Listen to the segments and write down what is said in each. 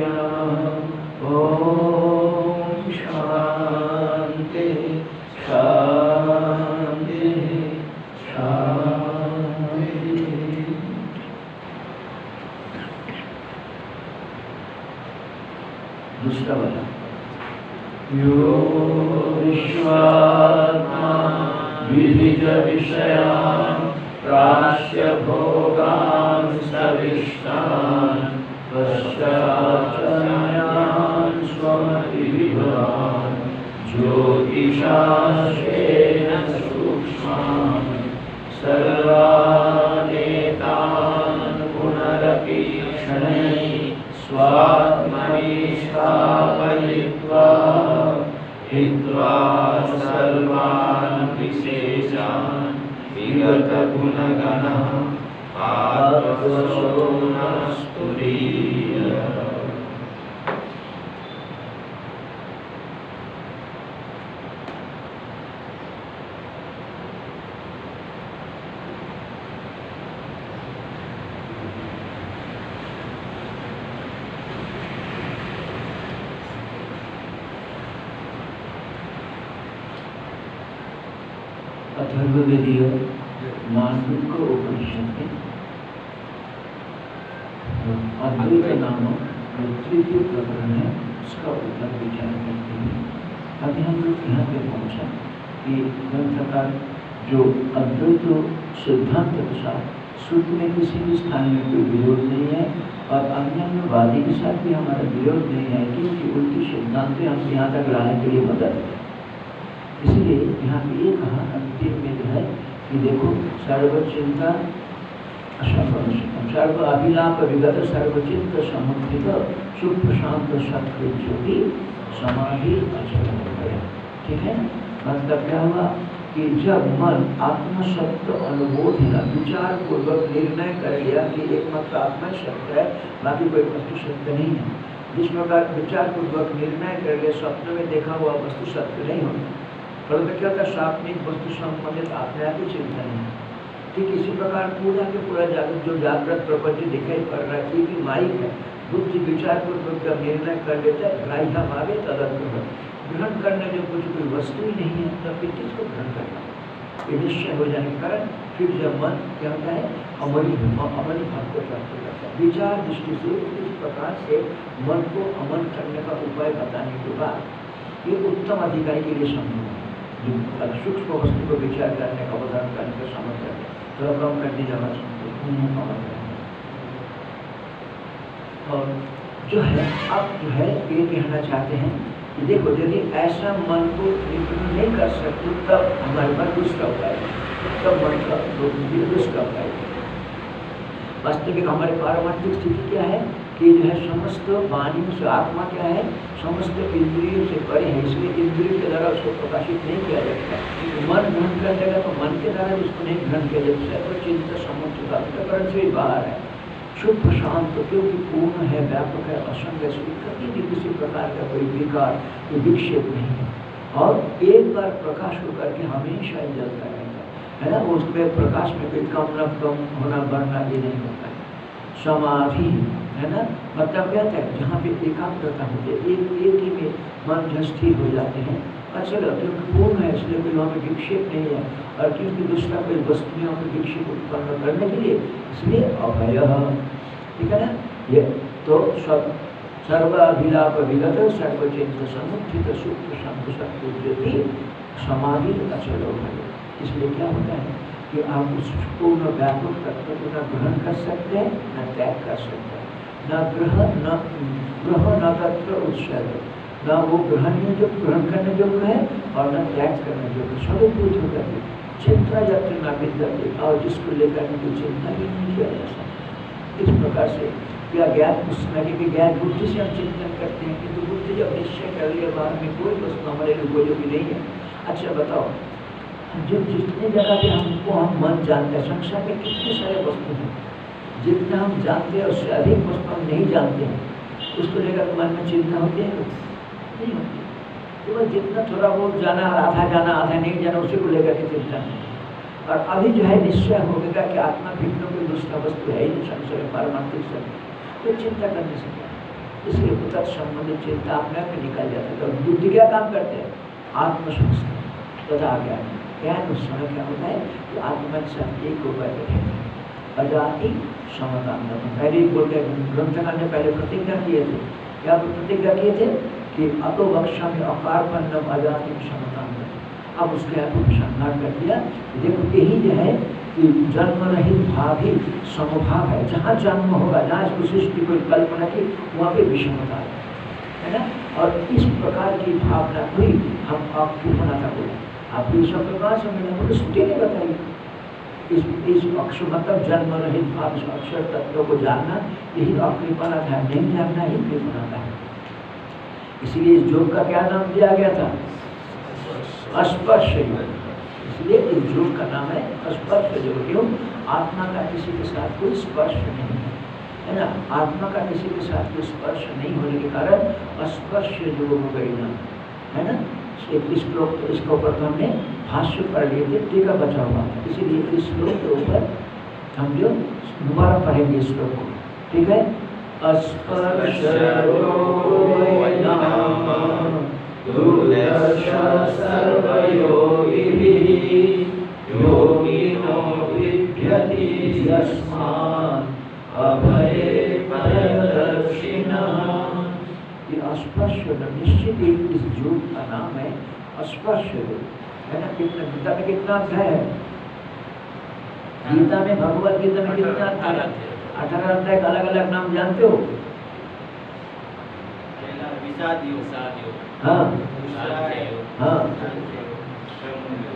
नमः। ओम शांति शांति शांति। दूसरा वाला यो विश्वात्मा विधिज विषयान् प्राश्य भोगान् सविष्टान् पश्चाच्चयान् स्वमतिविभान् ज्योतिषास्येन सूक्ष्मान् सर्वानेतान् पुनरपीक्षणैः स्वात्मनि स्थापयित्वा हित्वा सर्वान् विशेषान् विगतगुणगणः आत्मसो न स्फुरीयते। अथर्ववेदीय मांडूक्य उपनिषद में अद्वैत नामक जो तृतीय प्रकरण है उसका ऊपर विचार करते हैं। अभी हम लोग यहाँ पे पहुँचा कि ग्रंथकार जो अद्वैत सिद्धांत के साथ श्रुति में किसी भी स्थान में कोई विरोध नहीं है और अन्यवादी के साथ भी हमारा विरोध नहीं है, क्योंकि उनकी सिद्धांत हम यहाँ तक लाने के लिए मदद है। इसलिए यहाँ पे ये कहा अंतिम में जो है कि देखो सर्वचिंता सर्व अभिलाप विगत सर्वचिंत समुद्रित सुप्रशांत सत्य ज्योति समाधि अचल हो गया। ठीक है, मतलब क्या हुआ कि जब मन आत्मसत्य अनुबोध है, विचार पूर्वक निर्णय कर लिया कि एकमात्र आत्मा सत्य है, बाकी कोई वस्तु सत्य नहीं है। जिस प्रकार विचार पूर्वक निर्णय कर लिया स्वप्न में देखा हुआ वस्तु सत्य नहीं होता, परंतु क्या होता है सात्विक वस्तु संबंधित अपने आप ही चिंता नहीं। ठीक इसी प्रकार पूरा के पूरा जागृत जो जागृत प्रपंच दिखाई पड़ रहा है ये भी माइक है। बुद्धि विचार पूर्वक जब निर्णय कर लेता है ग्राह्य भावे तदर्थ ग्रहण करने जो कुछ कोई वस्तु ही नहीं है तब फिर किसको ग्रहण करना, ये निश्चय हो जाने के कारण फिर जब मन क्या होता है अमली भाव को प्राप्त करता है। विचार दृष्टि से इस प्रकार से मन को अमन करने का उपाय बताने के बाद ये उत्तम अधिकारी के लिए संभव है। सूक्ष्म वस्तु को विचार करने का अवधारण करने का सामर्थ्य है, थोड़ा कम कर दी जाना और जो है अब जो है ये कहना चाहते हैं कि देखो यदि ऐसा मन को निपुण नहीं कर सकते तब हमारे मन दूसरा उपाय, तब मन का दूसरा उपाय। वास्तविक हमारे पारमार्थिक स्थिति क्या है कि जो है समस्त वाणी से आत्मा क्या है समस्त इंद्रियों से परे है, इसलिए इंद्रियों के द्वारा उसको प्रकाशित नहीं किया जाता। मन ग्रहण कर देगा तो मन के द्वारा उसको नहीं ग्रहण किया जाता, तो चिंता समुचित अंतःकरण से भी बाहर है। शुद्ध शांत क्योंकि पूर्ण है, व्यापक है, असंग है, कभी भी किसी प्रकार का कोई विकार कोई विक्षेप नहीं है और एक बार प्रकाश होकर के हमेशा ही जलता रहता है ना। उसमें प्रकाश में कोई कम न कम होना बढ़ना ये नहीं होता है। समाधि है ना, मतलब कहते हैं जहाँ पे एकाग्रता होती है एक ही में मन स्थिर हो जाते हैं। अच्छा क्योंकि पूर्ण है इसलिए कोई वहाँ पे विक्षेप नहीं है और क्योंकि दूसरा कोई वस्तु में वहाँ पे विक्षेप उत्पन्न करने के लिए इसलिए अभय, ठीक है ना। ये तो सर्वाभिलाप विगत सर्वचिंत समुत्थित सूक्ष्म शांत सत्य ज्योति समाधि अचल हो गए। इसलिए क्या होता है कि आप उस पूर्ण व्यापक तत्व को न ग्रहण कर सकते हैं न त्याग कर सकते हैं, न ग्रह न तत्व उत्सर्ग, न वो ग्रहण करने योग्य है और न त्याग करने योग्य, सभी पूछ होकर के चिंता यत्र न विद्यते और जिसको लेकर कोई चिंता ही नहीं किया जा सकता। इस प्रकार से क्या ज्ञान उस समय की ज्ञान बुद्धि से हम चिंतन करते हैं, किंतु बुद्धि जब निश्चय कर लिया बाहर में कोई वस्तु हमारे लिए उपयोगी नहीं है। अच्छा बताओ, जो जितने जगह पे हमको हम मन जानते हैं, संसार में कितने सारे वस्तु हैं, जितना हम जानते हैं उससे अधिक वस्तु हम नहीं जानते हैं, उसको लेकर मन में चिंता होती है नहीं होती। तो बस जितना थोड़ा बहुत जाना आधा नहीं जाना उसी को लेकर के चिंता नहीं। और अभी जो है निश्चय हो गया कि आत्मा भिन्न कोई दूसरा वस्तु है ही नहीं संसार में पारमार्थिक से, तो चिंता करने से क्या इसलिए पुतक संबंधित चिंता अपने आप निकल जाती है। तो बुद्धि क्या काम करते हैं? आत्मसंस्कार तथा ज्ञान। ज्ञान उस समय क्या होता है कि आत्मा के साथ एक होकर बैठे अजाति समतांगम। पहले ही बोल गए ग्रंथकार ने पहले प्रतिज्ञा किए थे। क्या प्रतिज्ञा किए थे कि अतो वक्षा में अकारपन्नम अजाति समतांगम। अब उसके अनुसंधान कर दिया। देखो यही जो है कि जन्म रहित भाव ही समभाव है। जहाँ जन्म होगा, जहाँ इस सृष्टि को कल्पना की, वहाँ पे विषमता है ना। और इस प्रकार की भावना को ही हम आपकी बनाता बोला। आपको इस प्रकार से मिला बोले श्रुति ने बताई। इस अक्षर मतलब जन्म रहित भाव, इस अक्षर तत्व को जानना यही अकृपणा था। नहीं जानना ही कृपणा था। इसलिए इस योग का क्या नाम दिया गया था? स्पर्श योग। इसलिए इस योग का नाम है स्पर्श योग। क्यों? आत्मा का किसी के साथ कोई स्पर्श नहीं है ना। आत्मा का किसी के साथ कोई स्पर्श नहीं होने के कारण स्पर्श योग हो गई ना, है ना। इस श्लोक इसके ऊपर तो हमने भाष्य पढ़ लिए थे, टीका बचा हुआ है। इसीलिए इस श्लोक के ऊपर हम जो दोबारा पढ़ेंगे इस श्लोक को, ठीक है। स्पर्श योगिनो विद्यति यस्मात् अभये भयदर्शिनः। ये स्पर्श निश्चित ही इस योग का नाम है स्पर्श योग, है ना। कितना गीता में कितना अध्याय है? गीता में, भगवत गीता में कितना अध्याय है? 18 अध्याय का अलग अलग नाम जानते हो? हाँ हाँ,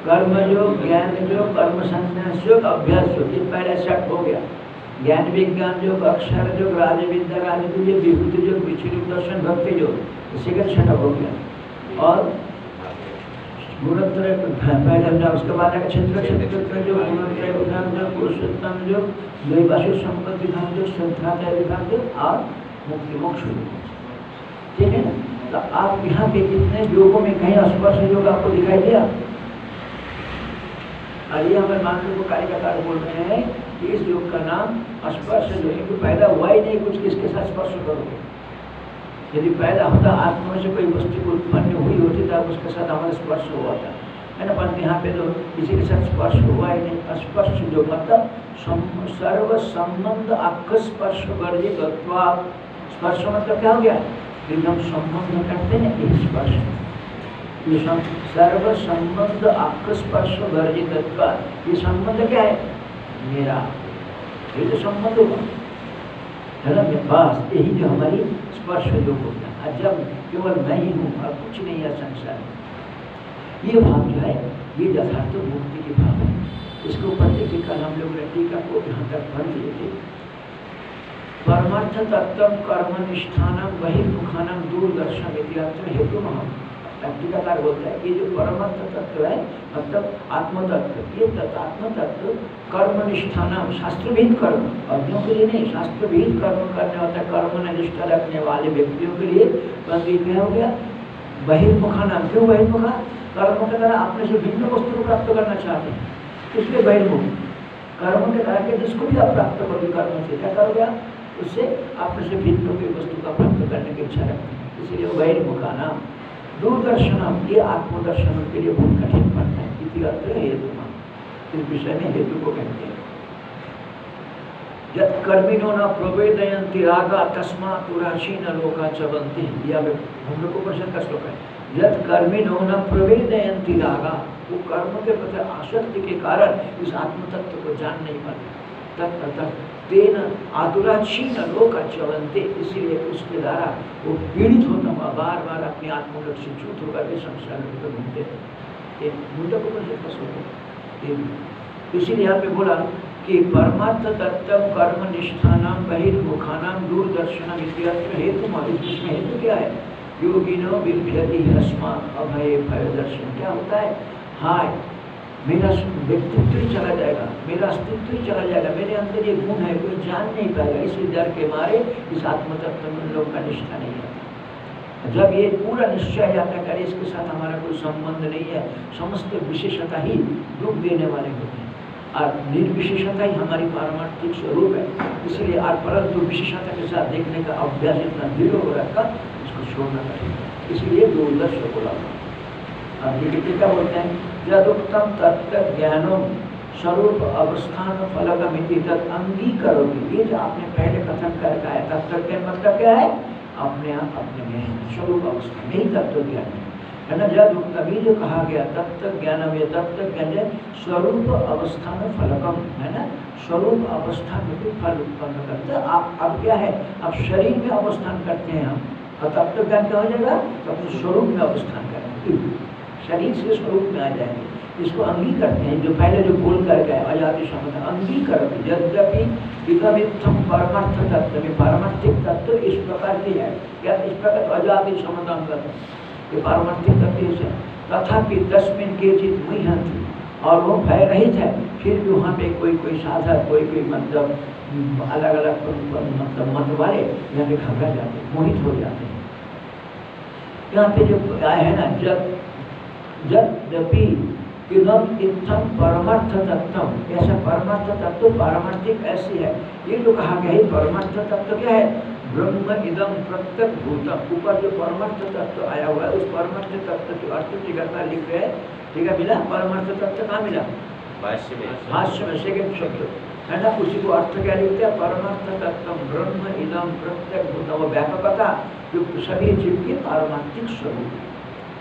कर्म योग, ज्ञान योग, कर्म संन्यास योग, अभ्यास योग। ये पहले सेट हो गया। ज्ञान विज्ञान योग, अक्षर योग, राज विद्या राजनीति योग, विभूति योग, विचलित दर्शन, भक्ति योग, सेकंड सेटअप हो गया। और गुणत्रय पहले हम, उसके बाद आगे क्षेत्र क्षेत्र जो गुणत्रय विधान जो पुरुषोत्तम जो द्वैपाक्षिक संपत्ति विधान जो संध्यात्मक विधान जो और मुक्ति मोक्ष योग, ठीक है ना। तो आप यहाँ पे कितने योगों में कहीं स्पर्श योग आपको दिखाई दिया? और ये हमें मानव को कार्यकार बोल रहे हैं कि इस योग का नाम स्पर्श योग है। पैदा हुआ ही नहीं कुछ, किसके साथ स्पर्श करोगे? यदि पैदा होता आत्मा में से कोई वस्तु को उत्पन्न हुई होती तब उसके साथ हमारा स्पर्श हुआ था, है ना। परंतु यहाँ पे तो किसी के साथ स्पर्श हुआ ही नहीं। स्पर्श जो मतलब सर्व संबंध अक्ष स्पर्श वर्जित। स्पर्श मतलब क्या हो गया? यदि हम संबंध करते हैं ये स्पर्श, सर्व संबंध अक्ष स्पर्श वर्जित। ये संबंध क्या है? मेरा, ये तो संबंध होगा, है ना। बस यही जो हमारी स्पर्श योग होता है। जब केवल मैं ही हूँ और कुछ नहीं है संसार में, ये भाव जो है ये यथार्थ मुक्ति की भाव है। इसके ऊपर देखिए कल हम लोग टीका को यहाँ तक पढ़ लिए थे। परमार्थ तत्व कर्मनिष्ठानम बहिर्मुखानम दूरदर्शन इत्यादि हेतु महम। टीकाकार बोलता है कि जो परमार्थ तत्व है मतलब आत्म तत्व, ये आत्म तत्व कर्मनिष्ठानम शास्त्रविहित कर्म, अन्यों के लिए नहीं, शास्त्रविहित कर्म करने होता है, कर्म में निष्ठा रखने वाले व्यक्तियों के लिए। परंतु क्या हो गया? बहिर्मुखानम। क्यों बहिर्मुखा? कर्म के द्वारा अपने से भिन्न वस्तु को प्राप्त करना चाहते हैं, इसलिए बहिर्मुख। कर्म के द्वारा जिसको भी आप प्राप्त करोगे कर्म से, क्या करोगे? उससे अपने से भिन्न कोई वस्तु का प्राप्त करने की इच्छा रखते हैं, इसलिए बहिर्मुखानम। दूरदर्शनम, ये आत्मदर्शन के लिए बहुत कठिन पड़ता है। इति हेतु, इस विषय में हेतु को कहते हैं। यत् कर्मिणो न प्रवेदयन्ति रागा तस्मात् उराशीन लोका चवन्ति। यह हम लोग को प्रश्न का श्लोक है। यत् कर्मिणो न प्रवेदयन्ति रागा, वो कर्म के प्रति आसक्ति के कारण इस आत्म तत्व को जान नहीं पाते। तेन आतुराक्षीण लोक चलनते, इसीलिए उसके द्वारा वो पीड़ित होता हुआ बार बार अपने आत्मलक्ष्य छूट होकर के संसार में घूमते हैं। मुंडक को इसीलिए यहाँ पे बोला कि परमार्थ तत्व कर्म निष्ठानाम बहिर्मुखानाम दूरदर्शनम इत्यत्र हेतु। इसमें हेतु क्या है? योगिनो बिभ्यति अस्मात् अभय भय दर्शन। क्या होता है? हाय मेरा व्यक्तित्व ही चला जाएगा, मेरा अस्तित्व ही चला जाएगा, मेरे अंदर ये गुण है, कोई जान नहीं पाएगा। इसी डर के मारे इस आत्म तत्व में लोग का निष्ठा नहीं है। जब ये पूरा निश्चय जाता करे इसके साथ हमारा कोई संबंध नहीं है, समस्त विशेषता ही दुख देने वाले होते हैं, और निर्विशेषता ही हमारी पारमार्थिक स्वरूप है। इसलिए और परंतु विशेषता के साथ देखने का अभ्यास इतना दृढ़ हो रखा, इसको छोड़ना पड़ेगा। इसलिए दूरदर्श बोला। अब ये क्या बोलते हैं, यदुक्तम तत्व ज्ञानम स्वरूप अवस्थान फलकमिति तत् अंगीकरोति। ये जो आपने पहले कथन करके आया, तत्व ज्ञान मतलब क्या है, अपने आप अपने में स्वरूप अवस्था में ही तत्व ज्ञान है ना। जब तभी जो कहा गया तत्व ज्ञान में, तत्व ज्ञान स्वरूप अवस्थान फलकम है ना, स्वरूप अवस्था में भी फल उत्पन्न करते हैं। आप अब क्या है, अब शरीर में अवस्थान करते हैं हम, और तत्व ज्ञान क्या हो जाएगा, तो अपने स्वरूप में अवस्थान करेंगे, शरीर से स्वरूप में आ जाएंगे। इसको अंगी करते हैं, जो पहले जो बोल करके अजाति समझ अंगी करते। यद्यपि इदमित्थम परमार्थ तत्व में, पारमार्थिक तत्व इस प्रकार की है, क्या इस प्रकार तो अजाति समाधान करते हैं, ये पारमार्थिक तत्व से। तथापि तस्मिन केचित् मुह्यन्ति, और वो भय रहित है, फिर भी वहाँ पे कोई साधक, कोई मतलब अलग अलग मतलब मत वाले यहाँ पे घबरा जाते हैं, मोहित हो जाते हैं। यहाँ पे जो आया है ना, यद्यपि इदम इत्थम परमार्थ तत्वम, ऐसा परमार्थ तत्व पारमार्थिक ऐसी है। ये जो कहा गया है परमार्थ तत्व क्या है, ब्रह्म इदम प्रत्यक भूतम। ऊपर जो परमार्थ तत्व आया हुआ है, उस परमार्थ तत्व के अर्थ टीकाकार लिख रहे हैं, ठीक है, मिला परमार्थ तत्व कहाँ मिला, भाष्य में सेकंड शब्द है ना, उसी को अर्थ क्या लिखते हैं, परमार्थ तत्व ब्रह्म इदम प्रत्यक भूतम। वो व्यापकता जो सभी जीव की पारमार्थिक स्वरूप है,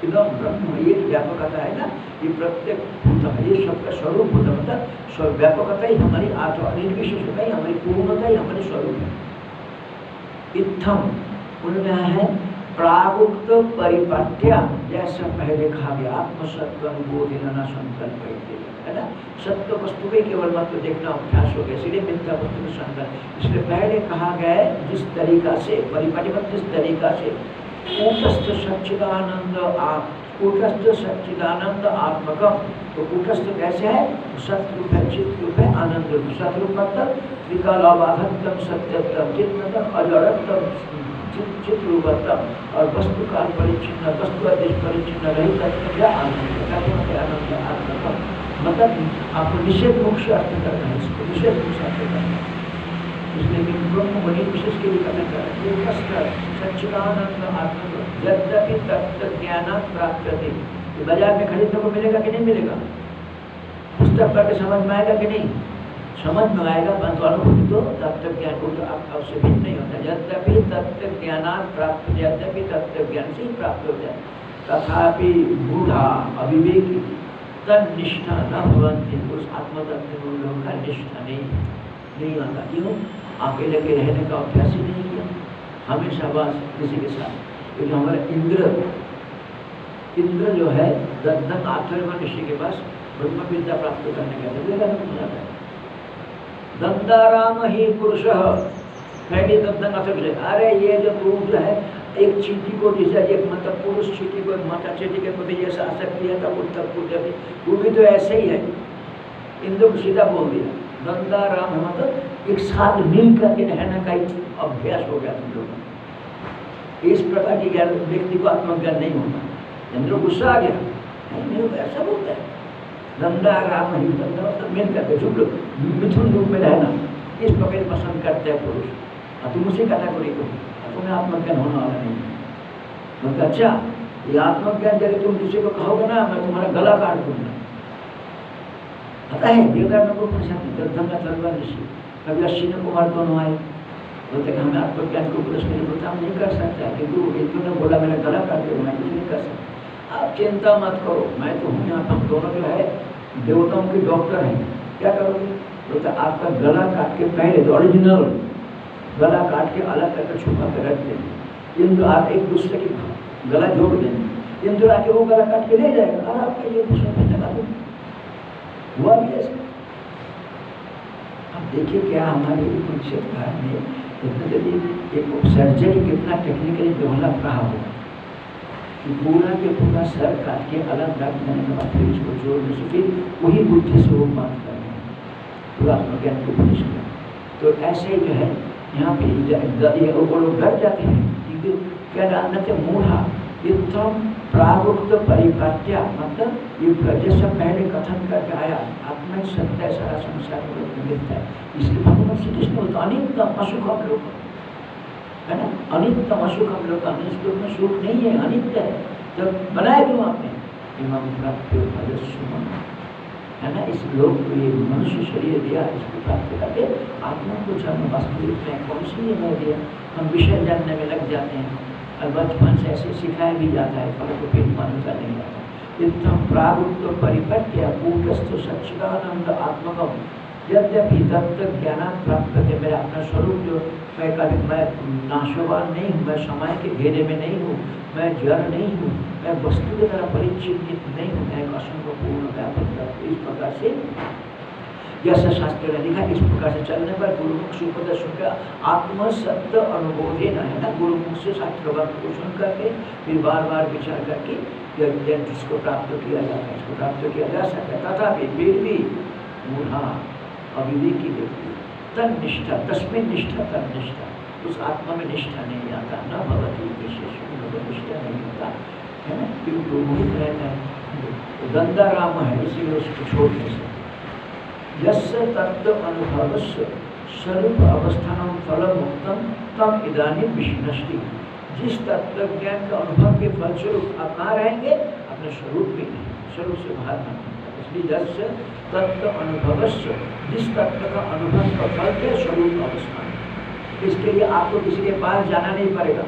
इदम ब्रह्म, ये व्यापकता है ना, ये प्रत्येक भूतम है, ये सबका स्वरूप भूतम, मतलब व्यापकता ही हमारी आत्मा, निर्विशेषता ही हमारी पूर्णता ही हमारी स्वरूप है। इत्थम उनमें है प्रागुक्त परिपाट्य, जैसा पहले कहा गया आत्मसत्व अनुबोधिना संकल्प है ना, सत्य वस्तु के केवल मात्र देखना अभ्यास हो गया, इसलिए मिथ्या वस्तु में संकल्प। इसलिए पहले कहा गया है जिस तरीका से परिपाटी, जिस तरीका से कूटस्थ सच्चिदानंद कूटस्थ सच्चिदानंद आत्मकम, तो कूटस्थ कैसे है, सतरूप है, चित रूप है, आनंद रूप। सतरूप मतलब त्रिकालाबाधत्तम सत्यत्तम, चित मतलब अजड़त्तम चित रूपत्तम, और वस्तु काल परिच्छिन्न, वस्तु आदेश परिच्छिन्न रहित आनंद, आनंद आत्मकम, मतलब आपको निषेध मोक्ष अर्थ करना है, इसको निषेध मोक्ष अर्थ करना है। इसलिए ब्रह्म को निर्विशेष के लिए करना चाहिए। ये कष्ट सच्चिदानंद आत्मा यद्यपि तत्व ज्ञान प्राप्त थे, बाजार में खरीदने को मिलेगा कि नहीं मिलेगा, पुस्तक पढ़ के समझ में आएगा कि नहीं, समझ में आएगा, परंतु अनुभूति तो तत्व ज्ञान को तो आपसे भिन्न नहीं होता। यद्यपि तत्व ज्ञान प्राप्त, यद्यपि तत्व ज्ञान से ही प्राप्त हो जाए, तथापि बूढ़ा अविवेकी तनिष्ठा न भवन्ति, उस आत्मतत्व में लोगों का निष्ठा नहीं आता। क्यों, अकेले के रहने का अभ्यास ही नहीं किया, हमेशा बस किसी के साथ। क्योंकि हमारा इंद्र जो है दंत आत्मनिर्भर ऋषि के पास ब्रह्म विद्या प्राप्त करने का है, दंताराम ही पुरुष पहले दंत। अरे ये जो तू जो है एक चीटी को जैसा, एक मतलब पुरुष चीटी को माता चीटी के प्रति जैसा आसक्ति है, तब उत्तर पूजती, वो भी तो ऐसे ही है। इंद्र को सीधा बोल दिया, दंताराम मतलब एक साथ मिल करके रहने का अभ्यास हो गया तुम लोगों। इस प्रकार की ज्ञान व्यक्ति को आत्मज्ञान नहीं होता। इंद्र गुस्सा आ गया, नहीं मेरे को ऐसा बोलता है, दंताराम ही मतलब मिल करके जो मिथुन रूप में रहना, इस प्रकार पसंद करते हैं पुरुष, और तुम उसी कैटेगरी को, तुम्हें आत्मज्ञान होने वाला नहीं। मतलब अच्छा, ये आत्मज्ञान यदि तुम किसी को कहोगे ना, मैं तुम्हारा गला काट दूंगा। पता है वेदांत को दंगा ऋषि कभी अश्विनी कुमार दोनों आए, बोलते कि हमें आत्मज्ञान को पुरुष नहीं बोलता, हम नहीं कर सकता, क्योंकि एक ने बोला मेरा गला काट दो, मैं कुछ नहीं कर सकता। आप चिंता मत करो, मैं तो हूँ यहाँ, हम दोनों जो है देवताओं के डॉक्टर हैं, क्या करोगे, बोलते आपका गला काट के पहले तो ओरिजिनल गला काट के अलग करके छुपा के रख देंगे, इंद्र आप एक दूसरे की गला जोड़ देंगे, इंद्र आके वो गला काट के ले जाएगा और आपका ये दूसरे पे लगा देंगे। हुआ भी ऐसा। अब देखिए क्या हमारे कुरुक्षेत्र में यदि एक सर्जरी कितना टेक्निकली डेवलप रहा हो कि पूरा के पूरा सर काट के अलग रख देने के बाद फिर इसको जोड़ने से फिर वही बुद्धि से वो बात कर रहे हैं पूरा आत्मज्ञान को उपदेश किया। तो ऐसे जो है यहाँ पे वो लोग डर जाते हैं क्योंकि क्या जानना थे मूढ़ा युद्धम प्रागुक्त परिपाट्या, मतलब ये जैसा पहले कथन करके आया आत्मा में सत्य है, सारा संसार में मिलता है। इसलिए भगवान श्री कृष्ण होता अनित्यम असुखम लोक है ना, अनित्यम असुखम लोक, इस लोक में सुख नहीं है, अनित्य है। जब बनाया क्यों आपने इमाम प्राप्त है ना, इस लोक को ये मनुष्य शरीर दिया, इसको प्राप्त करके आत्मा को जन्म वास्तविक में कौन सी ये मैं दिया। हम विषय जानने में लग जाते हैं और बचपन से ऐसे सिखाया भी जाता है, फल को पेट मानता नहीं जाता। इतना प्रागुक्त परिपक्व कूटस्थ सच्चिदानंद आत्मकम यद्यपि तत्व ज्ञान प्राप्त करके मेरा अपना स्वरूप जो मैं कभी मैं नाशवान नहीं हूँ, मैं समय के घेरे में नहीं हूँ, मैं जड़ नहीं हूँ, मैं वस्तु की तरह परिचित नहीं हूँ, मैं असंग पूर्ण व्यापक। इस प्रकार से जैसा शास्त्र ने लिखा, इस प्रकार से चलने पर गुरुमुख सुपदर्शन का आत्म सत्य अनुभोधे न है ना, गुरुमुख से शास्त्र वाक्य को सुन करके फिर बार बार विचार करके जिसको प्राप्त किया जाता है, इसको प्राप्त किया जा सकता है। तथा फिर भी मूढ़ा अविवेकी व्यक्ति तन्निष्ठा, तस्मिन् निष्ठा तन्निष्ठा, उस आत्मा में निष्ठा नहीं आता, न भवती विशेष निष्ठा नहीं होता है ना, क्योंकि मोहित रहता है, गंदा राम है, इसीलिए उसको छोड़ नहीं सकते। यस्य तत्व अनुभवस्य स्वरूप अवस्थानं फलमुक्तं तम इदानीं विष्णष्टि, जिस तत्व ज्ञान के अनुभव के फलस्वरूप आप कहाँ रहेंगे, अपने स्वरूप में नहीं, स्वरूप से बाहर नहीं। इसलिए यस्य तत्व अनुभवस्य, जिस तत्व का अनुभव का फल के स्वरूप अवस्थान, इसके लिए आपको किसी के पास जाना नहीं पड़ेगा,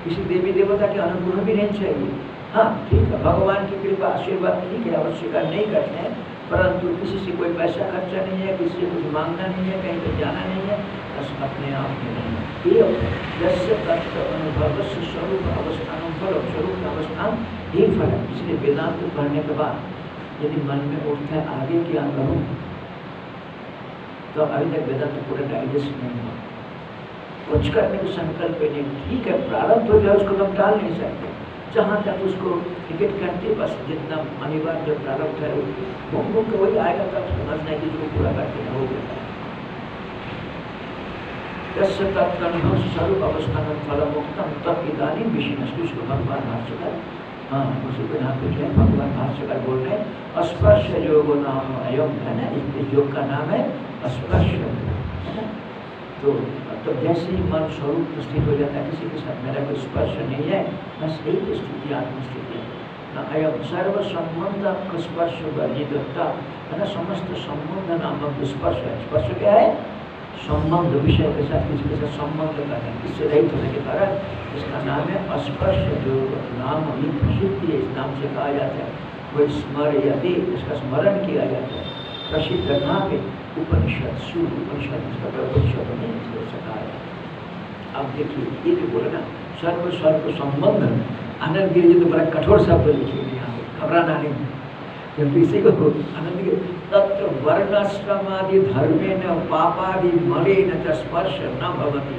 किसी देवी देवता के अनुग्रह भी नहीं चाहिए। हाँ ठीक है, भगवान की कृपा आशीर्वाद ठीक है, अस्वीकार नहीं करते हैं, परंतु किसी से कोई पैसा खर्चा नहीं है, किसी से कुछ मांगना नहीं है, कहीं पर जाना नहीं है, बस अपने आप में नहीं है। ये तत्व अनुभव स्वरूप अवस्थान फल, स्वरूप अवस्थान ही फल है। इसलिए वेदांत पढ़ने के बाद यदि मन में उठता है आगे क्या करूँ, तो अभी तक वेदांत पूरा डाइजेस्ट नहीं हुआ, कुछ करने को संकल्प नहीं। ठीक है, प्रारब्ध हो जाए उसको हम टाल नहीं सकते, जहाँ तक उसको टिकट करते बस जितना अनिवार्य प्रारब्ध है वो वही आएगा, तब समझना है कि इसको पूरा करके हो गया। यस्य तत्कर्म स्वरूप अवस्थान फल मुक्तम तब इदानीं विष्णष्टि, उसको भगवान भाष्यकार, हाँ उसी को यहाँ पे भगवान भाष्यकार बोल रहे हैं स्पर्श योग नाम अयम है ना, इस योग का नाम है स्पर्श है ना। तो जैसे ही मन स्वरूप स्थित हो जाता है, किसी के साथ मेरा कोई स्पर्श नहीं है, बस यही स्थिति आत्मस्थिति है ना। अयम सर्व संबंध स्पर्श वर्जितता है ना, समस्त संबंध नामक स्पर्श है। स्पर्श क्या है, संबंध, विषय के साथ किसी के साथ संबंध करना, इससे रहित होने के कारण इसका नाम है अस्पर्श। जो नाम अभी प्रसिद्ध है, इस नाम से कहा जाता है, वही स्मर यदि इसका स्मरण किया जाता है। प्रसिद्ध कहाँ पे, उपनिषद, सूर्य उपनिषद, इसका उपनिषद नहीं इसको सका है। अब देखिए ये जो बोले ना सर्व सर्व संबंध, आनंद गिरी जी तो बड़ा कठोर शब्द लिखे यहाँ पे, घबराना नहीं। जब इसी को आनंद गिरी तत्र वर्णाश्रमादि धर्मे न पापादि मरे न स्पर्श न भवती,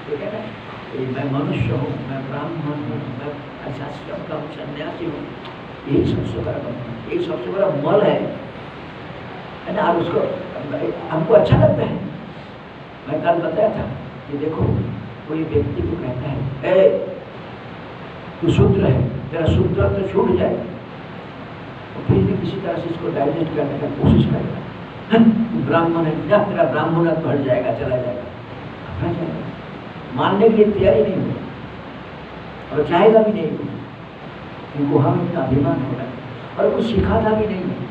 ठीक है ना। मैं मनुष्य हूँ, मैं ब्राह्मण हूँ, मैं आश्रम का हूँ, सन्यासी हूँ, यही सबसे बड़ा बंधन, यही सबसे बड़ा मल है ना। और उसको हमको अच्छा लगता है। मैं कल बताया था कि देखो कोई व्यक्ति को कहता है ए तू शूद्र है, तेरा शूद्र तो छूट जाए, तो फिर भी किसी तरह से इसको डाइजेस्ट करने का कोशिश करेगा। ब्राह्मण है, क्या तेरा ब्राह्मणत्व हट जाएगा, चला जाएगा, मानने के लिए तैयारी नहीं हुई और चाहेगा भी नहीं, क्योंकि हम इतना अभिमान हो रहा है और कुछ सिखाता भी नहीं है।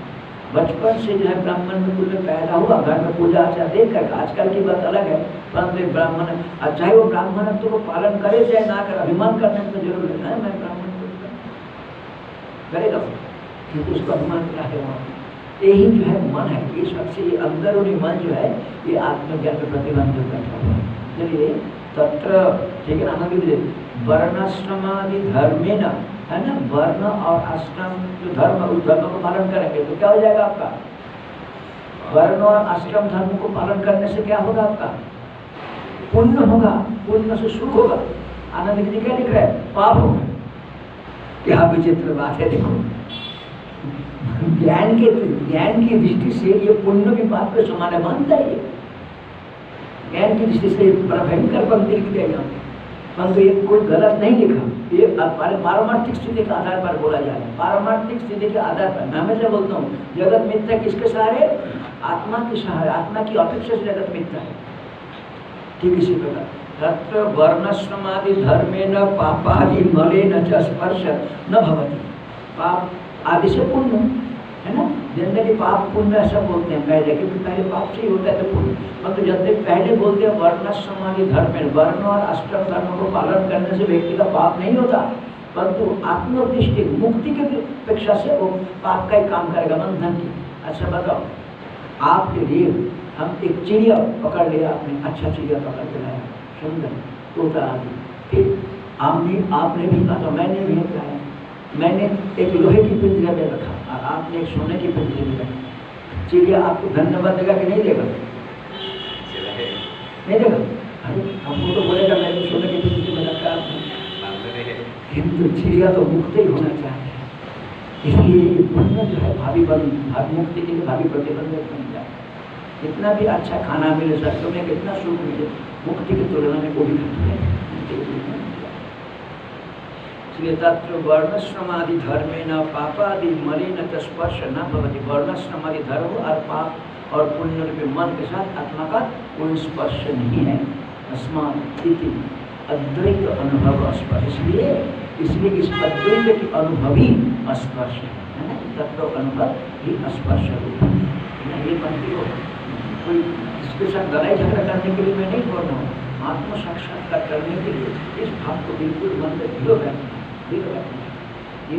बचपन से जो है ब्राह्मण में कुछ पैदा हुआ, घर में पूजा अर्चा देख कर, आजकल की बात अलग है, परंतु ब्राह्मण चाहे वो ब्राह्मणत्व को पालन करे चाहे ना कर, अभिमान करने में जरूर है, मैं ब्राह्मण करेगा क्योंकि उसको अभिमान क्या है वहाँ। यही जो है मन है, ये सबसे ये अंदरूनी मन जो है ये आत्मज्ञान में प्रतिबंध बैठा हुआ है। चलिए तत्र ठीक है ना, वर्णाश्रमादि धर्मे न है ना, वर्ण और आश्रम जो धर्म, उस धर्म को पालन करेंगे तो क्या हो जाएगा आपका, वर्ण और आश्रम धर्म को पालन करने से क्या होगा आपका, पुण्य होगा, पुण्य से सुख होगा। आनंद गिरी क्या लिख रहा है, पाप होगा। क्या विचित्र बात है, देखो ज्ञान की दृष्टि से ये पुण्य भी पाप के समान है, मानता है। ज्ञान की दृष्टि से बड़ा भयंकर पंक्ति लिख दिया यहाँ परंतु ये कोई गलत नहीं लिखा, ये पारमार्थिक स्थिति के आधार पर बोला जा रहा है। पारमार्थिक स्थिति के आधार पर मैं हमेशा बोलता हूँ, जगत मिथ्या किसके सहारे? आत्मा के सहारे, आत्मा की अपेक्षा से जगत मिथ्या है। ठीक इसी प्रकार तत्र वर्णाश्रमादि धर्मेण पापादि मलेन च स्पर्श न भवति। पाप आदि से पुण्य है ना, जनरली पाप पुण्य ऐसा बोलते हैं पहले, क्योंकि पहले पाप से ही होता है तो पुण्य। परंतु जब तक पहले बोलते हैं वर्णाश्रमादि धर्मेण, वर्ण और आश्रम धर्म को पालन करने से व्यक्ति का पाप नहीं होता, परंतु आत्मदृष्टि मुक्ति की अपेक्षा से वो पाप का ही काम करेगा, बंधन की। अच्छा बताओ, आपके लिए हम एक चिड़िया पकड़ लिया, आपने अच्छा चिड़िया पकड़ के लाया, सुंदर तोता आदि, फिर आपने भी कहा, तो मैंने भी कहा, मैंने एक लोहे की पिंजरे में रखा और आपने एक सोने की पिंजरे में रखा। चिड़िया आपको धन्यवाद देगा कि नहीं देगा? नहीं देगा। अरे हमको तो बोलेगा मैं तो सोने की पिंजरे में रखा आपने, किंतु चिड़िया तो मुक्त ही होना चाहते हैं। इसलिए पुण्य जो है भावी मुक्ति के लिए भावी प्रतिबंधक बन जाता है। कितना भी अच्छा खाना मिले, शर्तों में कितना सुख मिले, मुक्ति की तुलना में वो भी घटती है। इसलिए तत्र वर्णाश्रमादि धर्मेण पापादि मलेन च स्पर्श न भवति। वर्णाश्रमादि धर्म और पाप और पुण्य के मन के साथ आत्मा का कोई स्पर्श नहीं है। अस्मात् इति अद्वैत अनुभव स्पर्श, इसलिए इस अद्वैत की अनुभव ही स्पर्श है ना, तत्व अनुभव ही स्पर्श रूप है। ये बनती हो कोई इसके साथ लड़ाई झगड़ा करने के लिए मैं नहीं बोल रहा हूँ, आत्म साक्षात्कार करने के लिए इस भाव को बिल्कुल मन में ढीलो बैठना, ये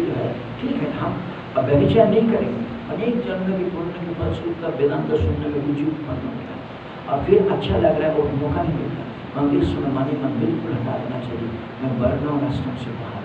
जो है ठीक है। हम अब व्यभिचार नहीं करेंगे, अनेक जन्म की पुण्य की फलस्वरूप का वेदांत सुनने में रुचि उत्पन्न होता है और फिर अच्छा लग रहा है, वो मौका नहीं मिलता। मंदिर सुन माने मन बिल्कुल हटा देना चाहिए। मैं वर्ण और आश्रम से बाहर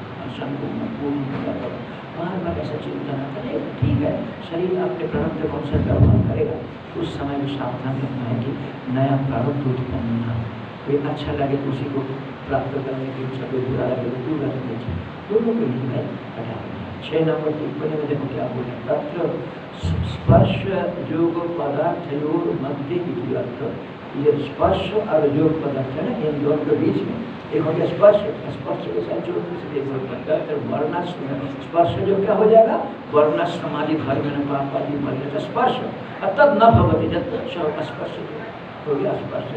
बार ऐसा चिंतन आता है, ठीक है शरीर अपने प्रारब्ध कौन सा व्यवहार करेगा, उस समय में सावधान रखना है कि नया प्रारब्ध उत्पन्न ना हो। कोई अच्छा लगे तो उसी को प्राप्त करने की इच्छा, कोई बुरा लगे तो दूर रखने की, दोनों को ही है हटा देना। 6 नंबर टिप्पणी में देखो क्या बोले, तत्र स्पर्श योग पदार्थ योग मध्य की अर्थ, ये स्पर्श और योग पदार्थ है ना, इन दोनों के बीच में एक हो गया स्पर्श, स्पर्श के साथ जो वर्णाश्रम, स्पर्श जो क्या हो जाएगा, वर्णाश्रमादि धर्मेण पापादि मलेन च स्पर्श, तब न भवति जब स्पर्श हो गया, स्पर्श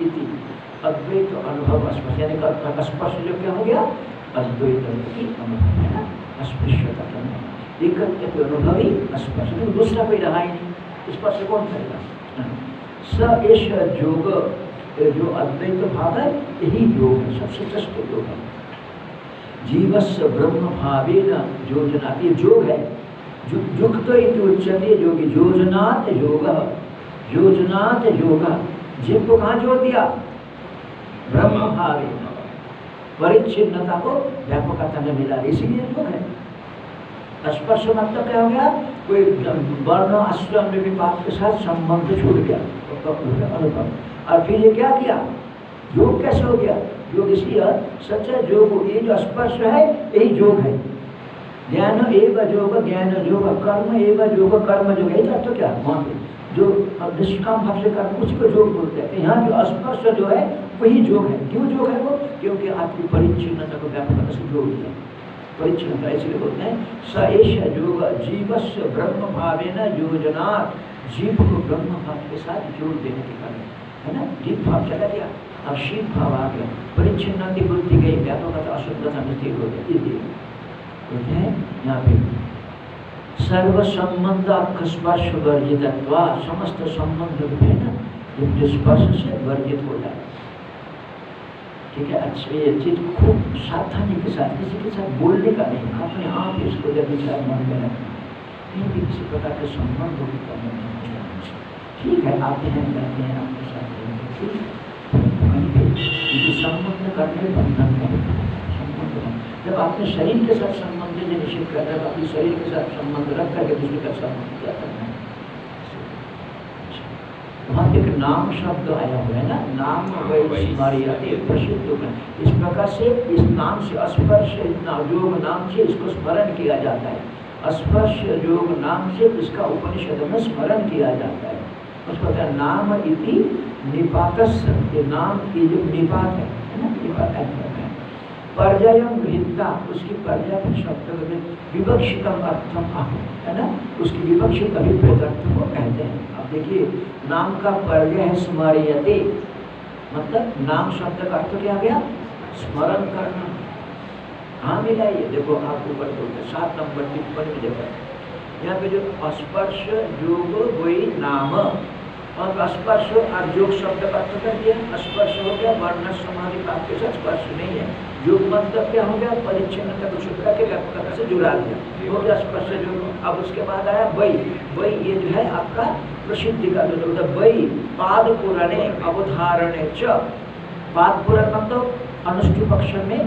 इति अद्वैत अनुभव स्पर्श, यानी स्पर्श जो क्या हो गया, अद्वैत की अनुभव है ना, अस्पृश्यता करना, एकत्व के अनुभव ही स्पर्श, दूसरा कोई रहा ही नहीं। स्पर्श कौन करेगा? स एष योग, जो अद्वैत भाव है यही योग है, सबसे श्रेष्ठ योग है। जीवस्य ब्रह्म भावेन योजना, ये योग है। युक्त इति उच्यते योगी, योजनात् योग, योजनात् योग। जीव को कहाँ जोड़ दिया? ब्रह्म भावेन, परिच्छिन्नता को व्यापकता में मिला, इसीलिए योग है। स्पर्श मतलब क्या हो गया, कोई वर्ण आश्रम में भी पाप के साथ संबंध छूट गया, अनुभव। और फिर ये क्या किया, योग कैसे हो गया? योग इसलिए सच्चा योग, ये जो स्पर्श है यही योग है। ज्ञान एवं योग, ज्ञान योग, कर्म एवं योग, कर्म योग, यही अर्थ क्या वहाँ पे जो निष्काम भाव से कर्म, उसी को योग बोलते हैं। यहाँ जो स्पर्श जो है वही योग है। क्यों योग है वो? क्योंकि आपकी परिच्छिन्नता को व्यापकता से जोड़ दिया, परिच्छिन्नता, इसलिए बोलते हैं स एष योग जीवस्य ब्रह्म भावेन योजनात्, जीव को ब्रह्म भाव के साथ जोड़ देने के कारण है ना, जीव भाव चला गया और शिव भाव आ गया, परिच्छिन्नता की वृद्धि गई, व्यापकता अशुद्धता स्थिर हो गया। इसलिए बोलते हैं यहाँ पे सर्व संबंध स्पर्श वर्जितत्वा, समस्त संबंध है ना स्पर्श से वर्जित हो जाए। ठीक है, अच्छे ये चीज खूब सावधानी के साथ, किसी के साथ बोलने का नहीं, अपने आप इसको जब विचार मन में रखना, कहीं भी किसी प्रकार के संबंध हो ठीक है, आते हैं जाते हैं आपके साथ, संबंध करने बंधन नहीं, संबंध जब आपने शरीर के साथ संबंध निश्चित कर रहे, अपने शरीर के साथ संबंध रख करके दूसरे का संबंध क्या करना है। वहाँ एक नाम शब्द आया हुआ है ना, नाम प्रसिद्ध है। इस प्रकार से इस नाम से स्पर्श योग नाम से इसको स्मरण किया जाता है। स्पर्श योग नाम से इसका उपनिषद में स्मरण किया जाता है। उसको कहते हैं नाम इति निपातस्य, ये नाम की जो निपात है ना, ये बात है। पर्यायम गृहीता, उसकी पर्याय शब्द में विवक्षितम अर्थम आह, है ना, उसकी विवक्षित अभिप्रेत अर्थ को कहते हैं। अब देखिए, नाम का पर्याय है स्मर्यते, मतलब नाम शब्द का अर्थ क्या गया? स्मरण करना। हाँ मिला ये, देखो आप ऊपर बोलते 7 नंबर टिप्पणी में देखो, यहाँ पे जो स्पर्श योग वही नाम, और स्पर्श और योग शब्द का अर्थ कर दिया। स्पर्श हो गया वर्ण समाधि पाप के साथ, स्पर्श नहीं है। योग मतलब क्या हो गया? परिच्छिन्नता को छुपा के व्यापकता से जुड़ा दिया, हो गया स्पर्श योग। अब उसके बाद आया वही, वही ये जो है आपका प्रसिद्धि का जो मतलब वही पाद पुराणे अवधारणे च। पाद पुराण मतलब अनुष्ठुप अक्षर में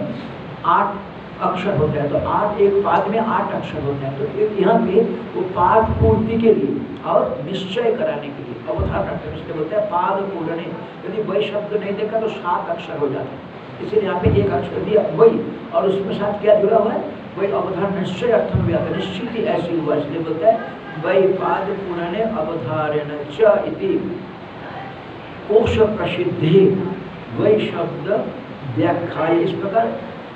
8 अक्षर होता है, तो 8 एक पाद में 8 अक्षर होता है। तो एक यहाँ पे वो पाद पूर्ति के लिए और निश्चय कराने के लिए अवधारण करते हैं, इसलिए बोलते हैं पाद पूरणे। यदि वही शब्द नहीं देखा तो 7 अक्षर हो जाते हैं, इसलिए यहाँ पे एक अक्षर दिया वही, और उसमें साथ क्या जुड़ा हुआ है? वही अवधारण निश्चय अर्थ में आता है, निश्चित ही ऐसी हुआ, इसलिए बोलते हैं वही पाद पूरणे अवधारण च इति कोश प्रसिद्धि। वही शब्द व्याख्या, इस प्रकार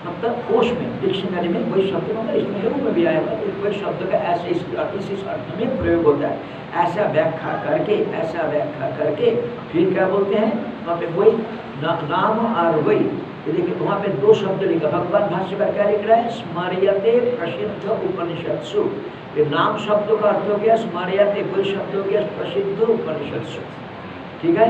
मतलब कोश में डिक्शनरी में वही शब्द मतलब इसमें रूप में भी आएगा, तो वही शब्द का ऐसे इस अर्थ में प्रयोग होता है। ऐसा व्याख्या करके फिर क्या बोलते हैं? वहाँ पे वही नाम और वही, देखिए वहाँ पे 2 शब्द लिखा, भगवान भाष्यकार क्या लिख रहा है? स्मर्यते प्रसिद्ध उपनिषत्सु। ये नाम शब्द का अर्थ हो गया स्मर्यते, वही शब्द हो गया प्रसिद्ध उपनिषत्सु। ठीक है,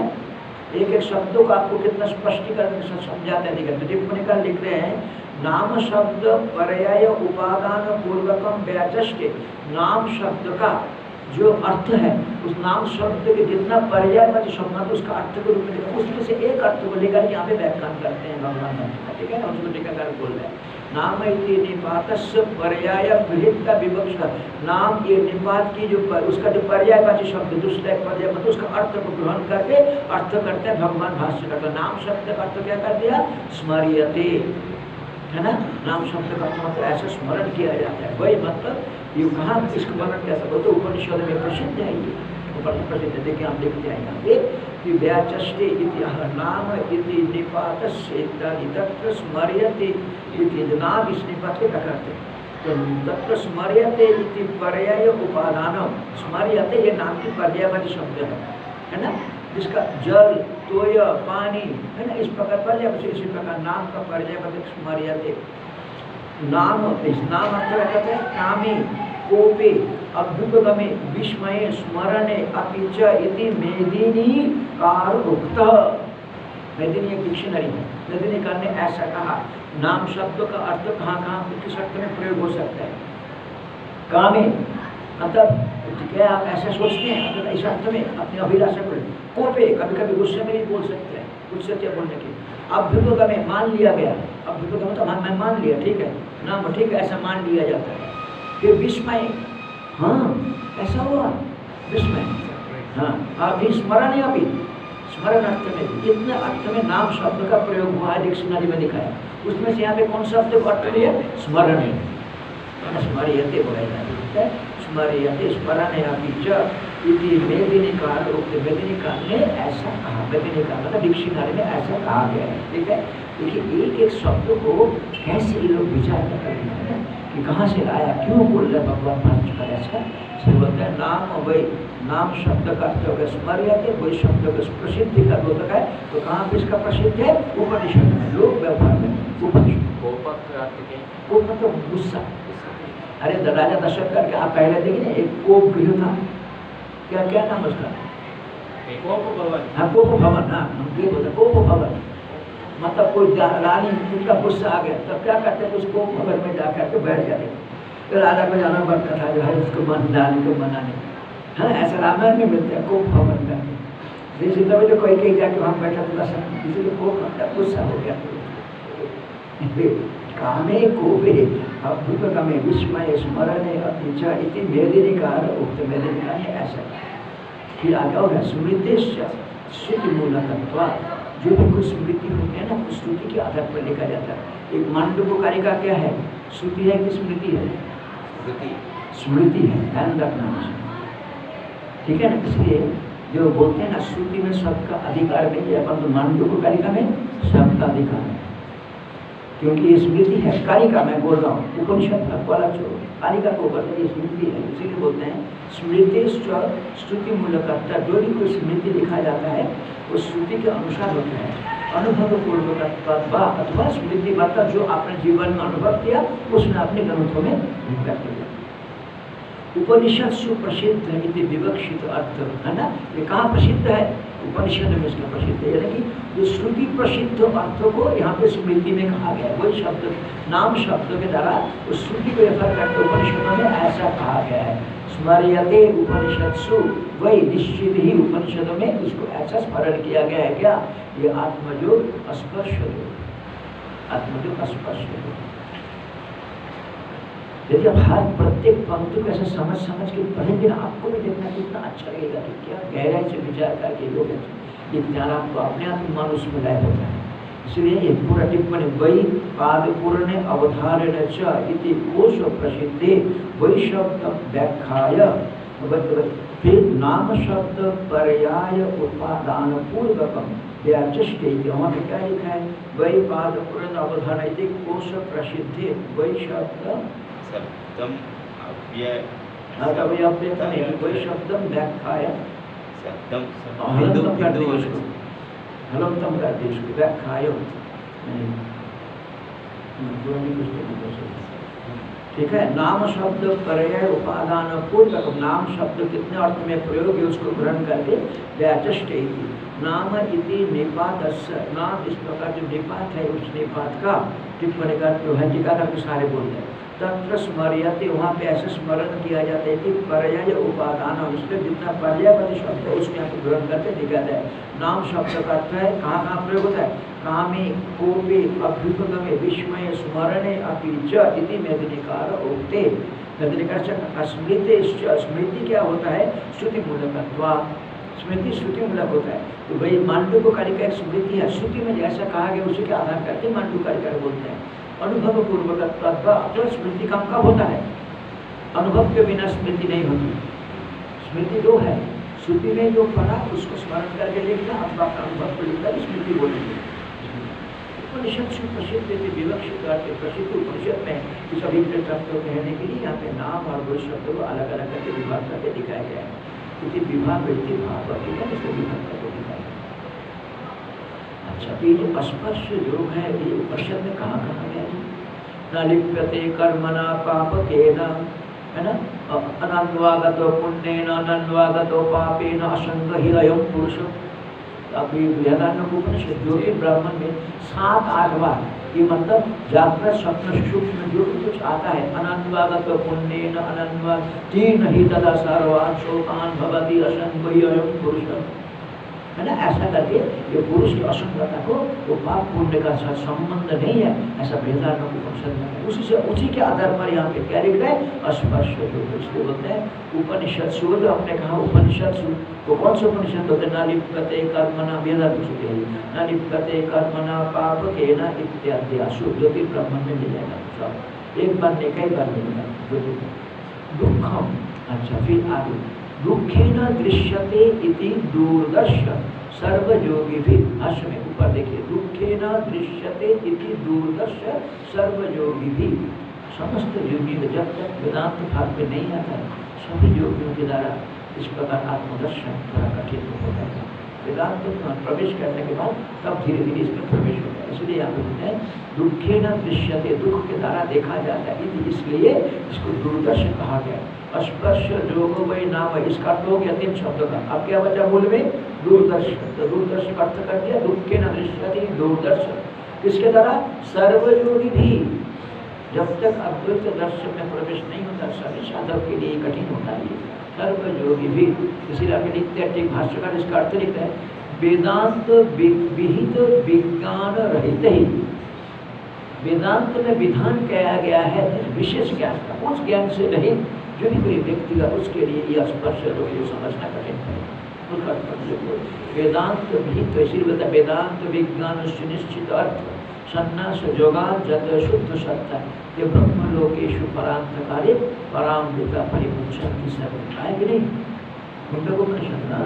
एक एक शब्दों को आपको कितना स्पष्टीकरण से समझाते हैं। देखिए टिप्पणी का लिख रहे हैं, नाम शब्द पर्याय उपादान पूर्वकम व्याचष्टे। नाम शब्द का जो अर्थ है, उस नाम शब्द के जितना पर्यायवाची शब्द है उसका अर्थ के रूप में देखा, उसमें से एक अर्थ को लेकर यहाँ पे व्याख्यान करते हैं भगवान। ठीक है ना, उसको टीकाकार बोल रहे हैं नाम इति निपातस्य पर्याय गृहीत विवक्षा। नाम ये निपात की जो उसका जो पर्यायवाची शब्द दूसरा पर्याय मतलब उसका अर्थ को ग्रहण करके अर्थ करते हैं भगवान भाष्य करते। नाम शब्द का अर्थ क्या कर दिया? स्मर्यते, है ना। नाम शब्द का अर्थ मतलब ऐसा स्मरण किया जाता है, वही मतलब ये कहाँ इसको वर्णन कैसा बोलते? उपनिषद में प्रसिद्ध है ये, प्रसिद्ध है। देखिए हम देखते हैं यहाँ पे कि व्याचष्टे इति नाम इति निपातस्य इत्यादि तत्र स्मर्यते इति, नाम इस निपात के क्या करते हैं? तो तत्र स्मर्यते इति पर्याय उपादान। स्मर्यते ये नाम की पर्यायवाची शब्द है ना, जिसका जल तोय पानी है ना, इस प्रकार पर्याय, इसी प्रकार नाम का पर्यायवाची स्मर्यते। नाम इस नाम अर्थ कहते हैं कामे कोपे अभ्युपगमे विस्मये स्मरणे अपि च इति मेदिनी कार उक्त। मेदिनी एक डिक्शनरी है, मेदिनी कार ने ऐसा कहा। नाम शब्द का अर्थ कहाँ कहाँ किस अर्थ में प्रयोग हो सकता है? कामे मतलब क्या आप ऐसा सोचते हैं मतलब इस अर्थ में अपनी अभिलाषा को। कोपे कभी कभी गुस्से में भी बोल सकते हैं, गुस्से से बोलने के। अभ्युपगमे मान लिया गया, अभ्युपगम तो मैं मान लिया, ठीक है नाम, ठीक है ऐसा मान लिया जाता है। फिर विस्मय, हाँ ऐसा हुआ विस्मय, हाँ अभी स्मरण है, अभी स्मरण अर्थ में इतने अर्थ में नाम शब्द का प्रयोग हुआ है, डिक्शनरी में दिखाया। उसमें से यहाँ पे कौन सा शब्द को अर्थ लिया? स्मरण है, स्मर्यते बोला जाता है, स्मर्यते स्मरण है अभी च इति मेदिनीकार उक्त। मेदिनीकार ने ऐसा कहा, मेदिनीकार मतलब डिक्शनरी में ऐसा कहा गया है। ठीक है, देखिए एक एक शब्द को कैसे ये लोग विचार कर रहे हैं कि कहाँ से लाया, क्यों बोल रहे भगवान भाष्यकार ऐसा। बोलते हैं नाम वही, नाम शब्द का अर्थ होगा स्मर्यते, वही शब्द का प्रसिद्धि का बोधक है। तो कहाँ पे इसका प्रसिद्ध है? उपनिषद में, लोक व्यवहार में उपनिषद। कोप मतलब गुस्सा। अरे राजा दशरथ करके आप पहले देखिए एक कोप गृह था, क्या क्या नाम उसका? कोप भवन। हाँ कोप भवन, हाँ हम ये बोलते कोप भवन मतलब कोई रानी उनका गुस्सा आ गया तब क्या करते थे? उस कोप भवन में जा करके बैठ जाते थे। तो राजा को जाना पड़ता था जो है उसको रानी को मनाने। हाँ ऐसा रामायण में मिलता है कोप भवन करके। जैसे तभी तो कोई कहीं जाके वहाँ बैठा था दशरथ, किसी को कोप मतलब गुस्सा हो गया। कामे कोपे अभ्युपगमे विस्मये स्मरणे अपि च इति मेदिनीकार उक्त। मेदिनीकार ने ऐसा कहा। फिर आगे और स्मृतिश्च श्रुति मूलकत्वात्, जो भी कोई स्मृति होती है ना उस श्रुति के आधार पर लिखा जाता है। एक मांडुक्यकारिका क्या है? श्रुति है कि स्मृति है? स्मृति है, ध्यान रखना। ठीक है ना, इसलिए जो बोलते हैं ना श्रुति में सबका अधिकार नहीं है, परंतु मांडुक्यकारिका में सबका अधिकार है। क्योंकि ये स्मृति है। कालिका मैं बोल रहा हूँ, उपनिषद वाला छोड़ो, कालिका को बोलते हैं स्मृति है, इसीलिए बोलते हैं स्मृति श्रुति मूलकर्ता। जो भी कोई स्मृति लिखा जाता है वो श्रुति के अनुसार होता है। अनुभव पूर्वक अथवा स्मृति मतलब जो आपने जीवन में अनुभव किया उसने अपने ग्रंथों में व्यक्त किया। उपनिषद सुप्रसिद्ध इति विवक्षित अर्थ है ना, ये कहाँ प्रसिद्ध है? उपनिषद में इसका प्रसिद्ध है, यानी कि जो श्रुति प्रसिद्ध अर्थों को यहाँ पे स्मृति में कहा गया है। वही शब्द नाम शब्द के द्वारा उस श्रुति को रेफर करके उपनिषदों में ऐसा कहा गया है। स्मर्यते उपनिषत्सु, वही निश्चित ही उपनिषदों में इसको ऐसा स्मरण किया गया है। क्या? ये आत्मयोग स्पर्श योग, आत्मयोग स्पर्श योग। यदि आप हर प्रत्येक पंक्ति को ऐसे समझ के पढ़ेंगे ना, आपको भी देखना कितना अच्छा लगेगा कि क्या गहराई से विचार करके योग ये ज्ञान आपको अपने आप मन उसमें लय होता है। इसलिए ये पूरा टिप्पणी वही पाद पूर्ण अवधारण इति कोश प्रसिद्धे वही शब्द व्याख्याय, फिर नाम शब्द पर्याय उपादान पूर्वकम व्याचष्टे, वहाँ पे क्या लिखा है? वही पाद पूर्ण अवधारण इति कोश प्रसिद्धे वही शब्द शब्दम अव्यय वही शब्दम व्याख्याय, शब्दम हलंतम कर दिए उसको, हलंतम कर दिए उसको व्याख्याय। ठीक है, नाम शब्द पर्याय उपादान पूर्वक, नाम शब्द कितने अर्थ में प्रयोग है उसको ग्रहण करके व्याचष्टे नाम इति निपातस्य, नाम इस प्रकार जो निपात है उस निपात का टिप्पणी का जो है टीकाकार के सारे बोलते हैं। तत्र स्मर्यते, वहाँ पे ऐसे स्मरण किया जाता है कि पर्याय उपादान, इसमें जितना पर्यायवादी शब्द है उसमें आपको ग्रहण करके दिखाता है। नाम शब्द का अर्थ है कहाँ कहाँ प्रयोग होता है? कामे कोपे अभ्युपगमे विस्मय स्मरणे अपि च इति मेदिनीकार उक्ते। मेदिनीकार स्मृति क्या होता है? श्रुति मूलकत्वा, स्मृति श्रुति मूलक होता है। तो भाई मांडू कारिका एक स्मृति है, श्रुति में जैसा कहा गया उसी के आधार करके मांडू कारिका बोलते हैं। अनुभव पूर्वक स्मृति काम कब होता है? अनुभव के बिना स्मृति नहीं होती। स्मृति दो है, श्रुति में जो पढ़ा उसको स्मरण करके लिखना, अथवा अनुभव को लिखना, स्मृति बोलेंगे। उपनिषद सुप्रसिद्ध विवक्षित करके प्रसिद्ध उपनिषद में इस अभिप्रेत शब्द को कहने के लिए यहाँ पे नाम और वो शब्द को अलग अलग करके विभाग करके दिखाया गया है। क्योंकि विभाग व्यक्ति भाव इसको विभाग करके दिखाया। अच्छा, तो ये जो स्पर्श योग है ये उपनिषद में कहाँ कहाँ गया है? न लिप्यते कर्मणा पापकेन, है ना, अनन्वागतो पुण्येन अनन्वागतो पापेन असंग हि अयं पुरुष। अभी बृहदारण्यक उपनिषद जो कि ब्राह्मण में 7-8 बार ये मतलब जागृत स्वप्न सूक्ष्म जो कुछ आता है, अनन्वागतो पुण्येन अनन्वा तीन ही तदा सर्वान् शोकान् भवति असंगो हि अयं पुरुष, है ना। ऐसा करके ये पुरुष की असंगता को वो पाप पुण्य का साथ संबंध नहीं है, ऐसा बृहदारण्यक उपनिषद में है। उसी के आधार पर यहाँ पे क्या लिख रहा है? स्पर्श योग। इसलिए बोलते हैं उपनिषद सूर्य, हमने कहा उपनिषद तो कौन से उपनिषद होते हैं? न लिप्यते कर्मणा, न लिप्यते कर्मणा पापकेन इत्यादि आशु, जो कि ब्राह्मण में मिल जाएगा सब, एक बार नहीं कई बार मिलेगा। दुखम, अच्छा फिर आगे दुखेन दृश्यते इति दूरदर्श सर्वयोगी भी, भाष्य में ऊपर देखिए, दुखेन दृश्यते इति दूरदर्श सर्वयोगी भी, समस्त योगी जब तक वेदांत भाग में नहीं आता है सभी योगियों के द्वारा इस प्रकार आत्मदर्शन थोड़ा कठिन होता है। वेदांत में प्रवेश करने के बाद तब धीरे धीरे इसमें प्रवेश होता है। इसलिए यहाँ पे बोलते हैं दुखेन दृश्यते, दुख के द्वारा देखा जाता है, इसलिए इसको दूरदर्शन कहा गया। स्पर्श योग वही नाम है, इसका अर्थ हो गया 3 शब्दों का। अब क्या बचा मूल में? दूरदर्शन। तो दूरदर्शन अर्थ कर दिया दुखेन दृश्यते, दूरदर्शन किसके द्वारा? सर्वयोगी भी। जब तक अद्वैत दर्शन में प्रवेश नहीं होता सभी साधक के लिए कठिन होता है। सर्वयोगी भी, इसीलिए आप लिखते हैं, ठीक भाष्यकार इसका अर्थ लिखता है, वेदांत विहित विज्ञान रहित ही, वेदांत में विधान किया गया है विशेष ज्ञान का, उस ज्ञान से रहित जो भी कोई व्यक्ति का उसके लिए यह स्पर्श रोग समझना कठिन है। वेदांत विहित, इसीलिए बता वेदांत विज्ञान सुनिश्चित अर्थ सन्नास जोगान जत शुद्ध सत्ता ये ब्रह्म लोकेशु परांतकारे परामृता परिमुक्षण की सब है कि नहीं? मुंडक उपनिषद ना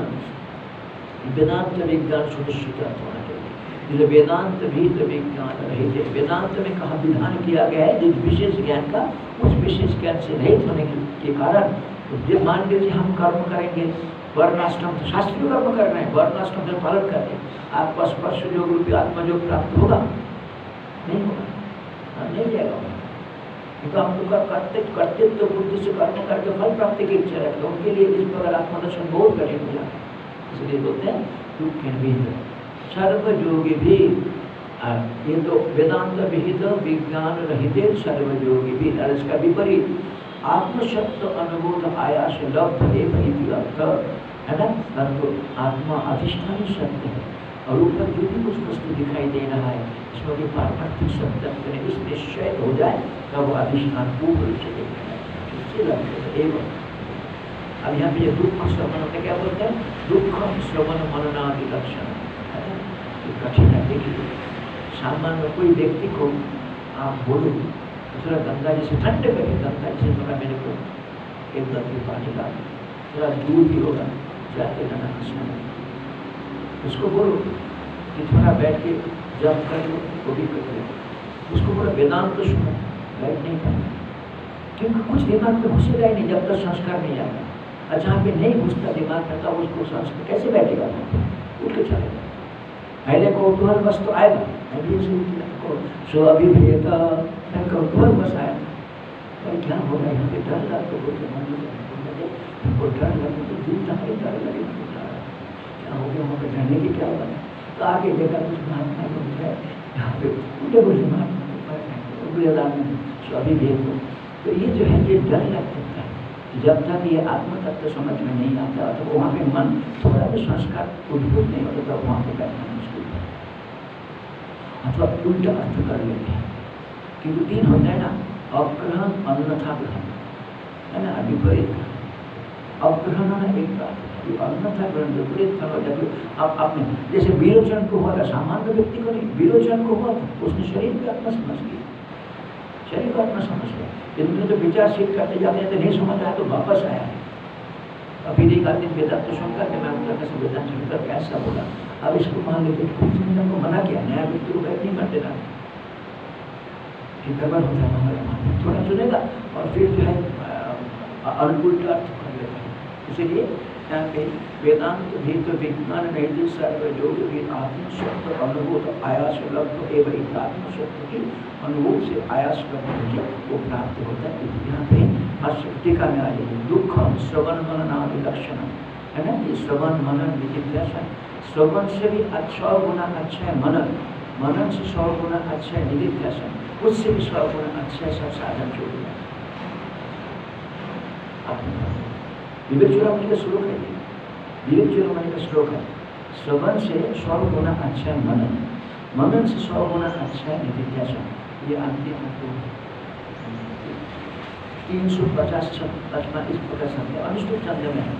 वेदांत विज्ञान सुनिश्चित अर्थ होना चाहिए। इसलिए वेदांत भी तो विज्ञान रहित है। वेदांत में कहा विधान किया गया है जिस विशेष ज्ञान का उस विशेष ज्ञान से रहित होने के कारण, तो मान लीजिए हम कर्म करेंगे, वर्णाश्रम तो शास्त्रीय कर्म कर रहे हैं, वर्णाश्रम का पालन कर रहे हैं, आपको स्पर्श योग रूपी आत्मयोग प्राप्त होगा? नहीं होगा, नहीं जाएगा। तो हम लोग कर्तव्य बुद्धि से कर्म करके फल प्राप्ति की इच्छा रखते हैं, उनके लिए इस प्रकार आत्मदर्शन बहुत कठिन हो जाता है। इसलिए बोलते हैं दुख के विहित सर्वयोगी भी, ये तो वेदांत विहित विज्ञान रहित सर्वयोगी भी, इसका विपरीत आत्मशब्द अनुभूत आयास लब्ध अर्थ है ना, परंतु आत्मा अधिष्ठान सत्य है और ऊपर जो भी कुछ वस्तु दिखाई दे रहा है इसमें भी पारमार्थिक सत्य करें इस निश्चय हो जाए तब वो अधिष्ठान पूर्ण रूप से देखा जाए, इससे लक्ष्य एवं। अब यहाँ पे ये दुख श्रवण होते क्या बोलते हैं? दुख श्रवण मननादि लक्षण है ना, कठिन है। देखिए सामान्य कोई व्यक्ति को आप बोलो थोड़ा गंगा जी से ठंडे करिए, गंगा जी से थोड़ा मेरे को एक दर्द पानी ला, थोड़ा दूर भी होगा जाते रहना हंसना, उसको बोलो कि थोड़ा बैठ के जब कर लो वो भी कर लो, उसको बोलो वेदांत तो सुनो, बैठ नहीं करना, क्योंकि कुछ दिमाग में घुसेगा ही नहीं जब तक संस्कार नहीं आएगा। और जहाँ पे नहीं घुसता दिमाग में तब उसको संस्कार कैसे बैठेगा? उठ के चलेगा। पहले कौतूहल बस तो आएगा, सो अभी भेदा कौतूहल बस आया, भाई क्या हो रहा है यहाँ पे, डर लगा तो बोलते हमको डर लगे तो दूर था, डर लगे क्या हो गया वहाँ पे, डरने की क्या बात है? तो आगे देखा कुछ महात्मा लोग है यहाँ पे उठे बोले महात्मा सो अभी भेद हो। तो ये जो है ये डर लग सकता है, जब तक ये आत्म तत्व समझ में नहीं आता तो वहाँ पे मन थोड़ा भी संस्कार उद्भूत नहीं होता, तो वहाँ पे बैठना मुश्किल है। अथवा उल्टा अर्थ कर लेते हैं, क्योंकि तीन होता है ना, अपग्रहण अन्यथा ग्रहण है ना, विपरीत अपग्रहण एक बात है, अन्यथा ग्रहण विपरीत फल हो जाए। अब आपने जैसे विरोचन को हुआ था, सामान्य व्यक्ति को नहीं, विरोचन को हुआ था, उसने शरीर की आत्मा समझ लिया, शरीर को आत्मा समझ लिया, इनमें तो विचारशील करते जाते हैं तो नहीं समझ आया तो वापस आया है। अभी एक आदमी वेदांत तो सुनकर के मैं उनका कैसे वेदांत सुनकर कैसा बोला, अब इसको मान लीजिए को मना किया, नया व्यक्ति को बैठ नहीं कर देना, गड़बड़ होता है हमारे मन, थोड़ा सुनेगा और फिर जो है अनुकूल अर्थ कर लेता है। इसलिए यहाँ पे वेदांत भी तो विज्ञान नहीं, सर्वयोग भी आत्मशब्द अनुभूत आयास लब्ध एवं आत्मशब्द की अनुभूत से आयास करने वो प्राप्त होता है। यहाँ पे टीका में आ जाइए, दुख श्रवण मननादि लक्षण है ना, ये श्रवण मनन निधिध्यासन, श्रवण से भी 100 गुना अच्छा है मनन, मनन से 100 गुना अच्छा है निधिध्यासन, उससे भी 100 गुना अच्छा है सब साधन जो भी है। विवेक चूड़ामणि का श्लोक है, विवेक चूड़ामणि का श्लोक है, श्रवण से 100 गुना अच्छा है मनन, मनन से 100 गुना अच्छा है निधिध्यासन। ये अंतिम 350 इस प्रकार संध्या अनुष्ठुप संध्या में है,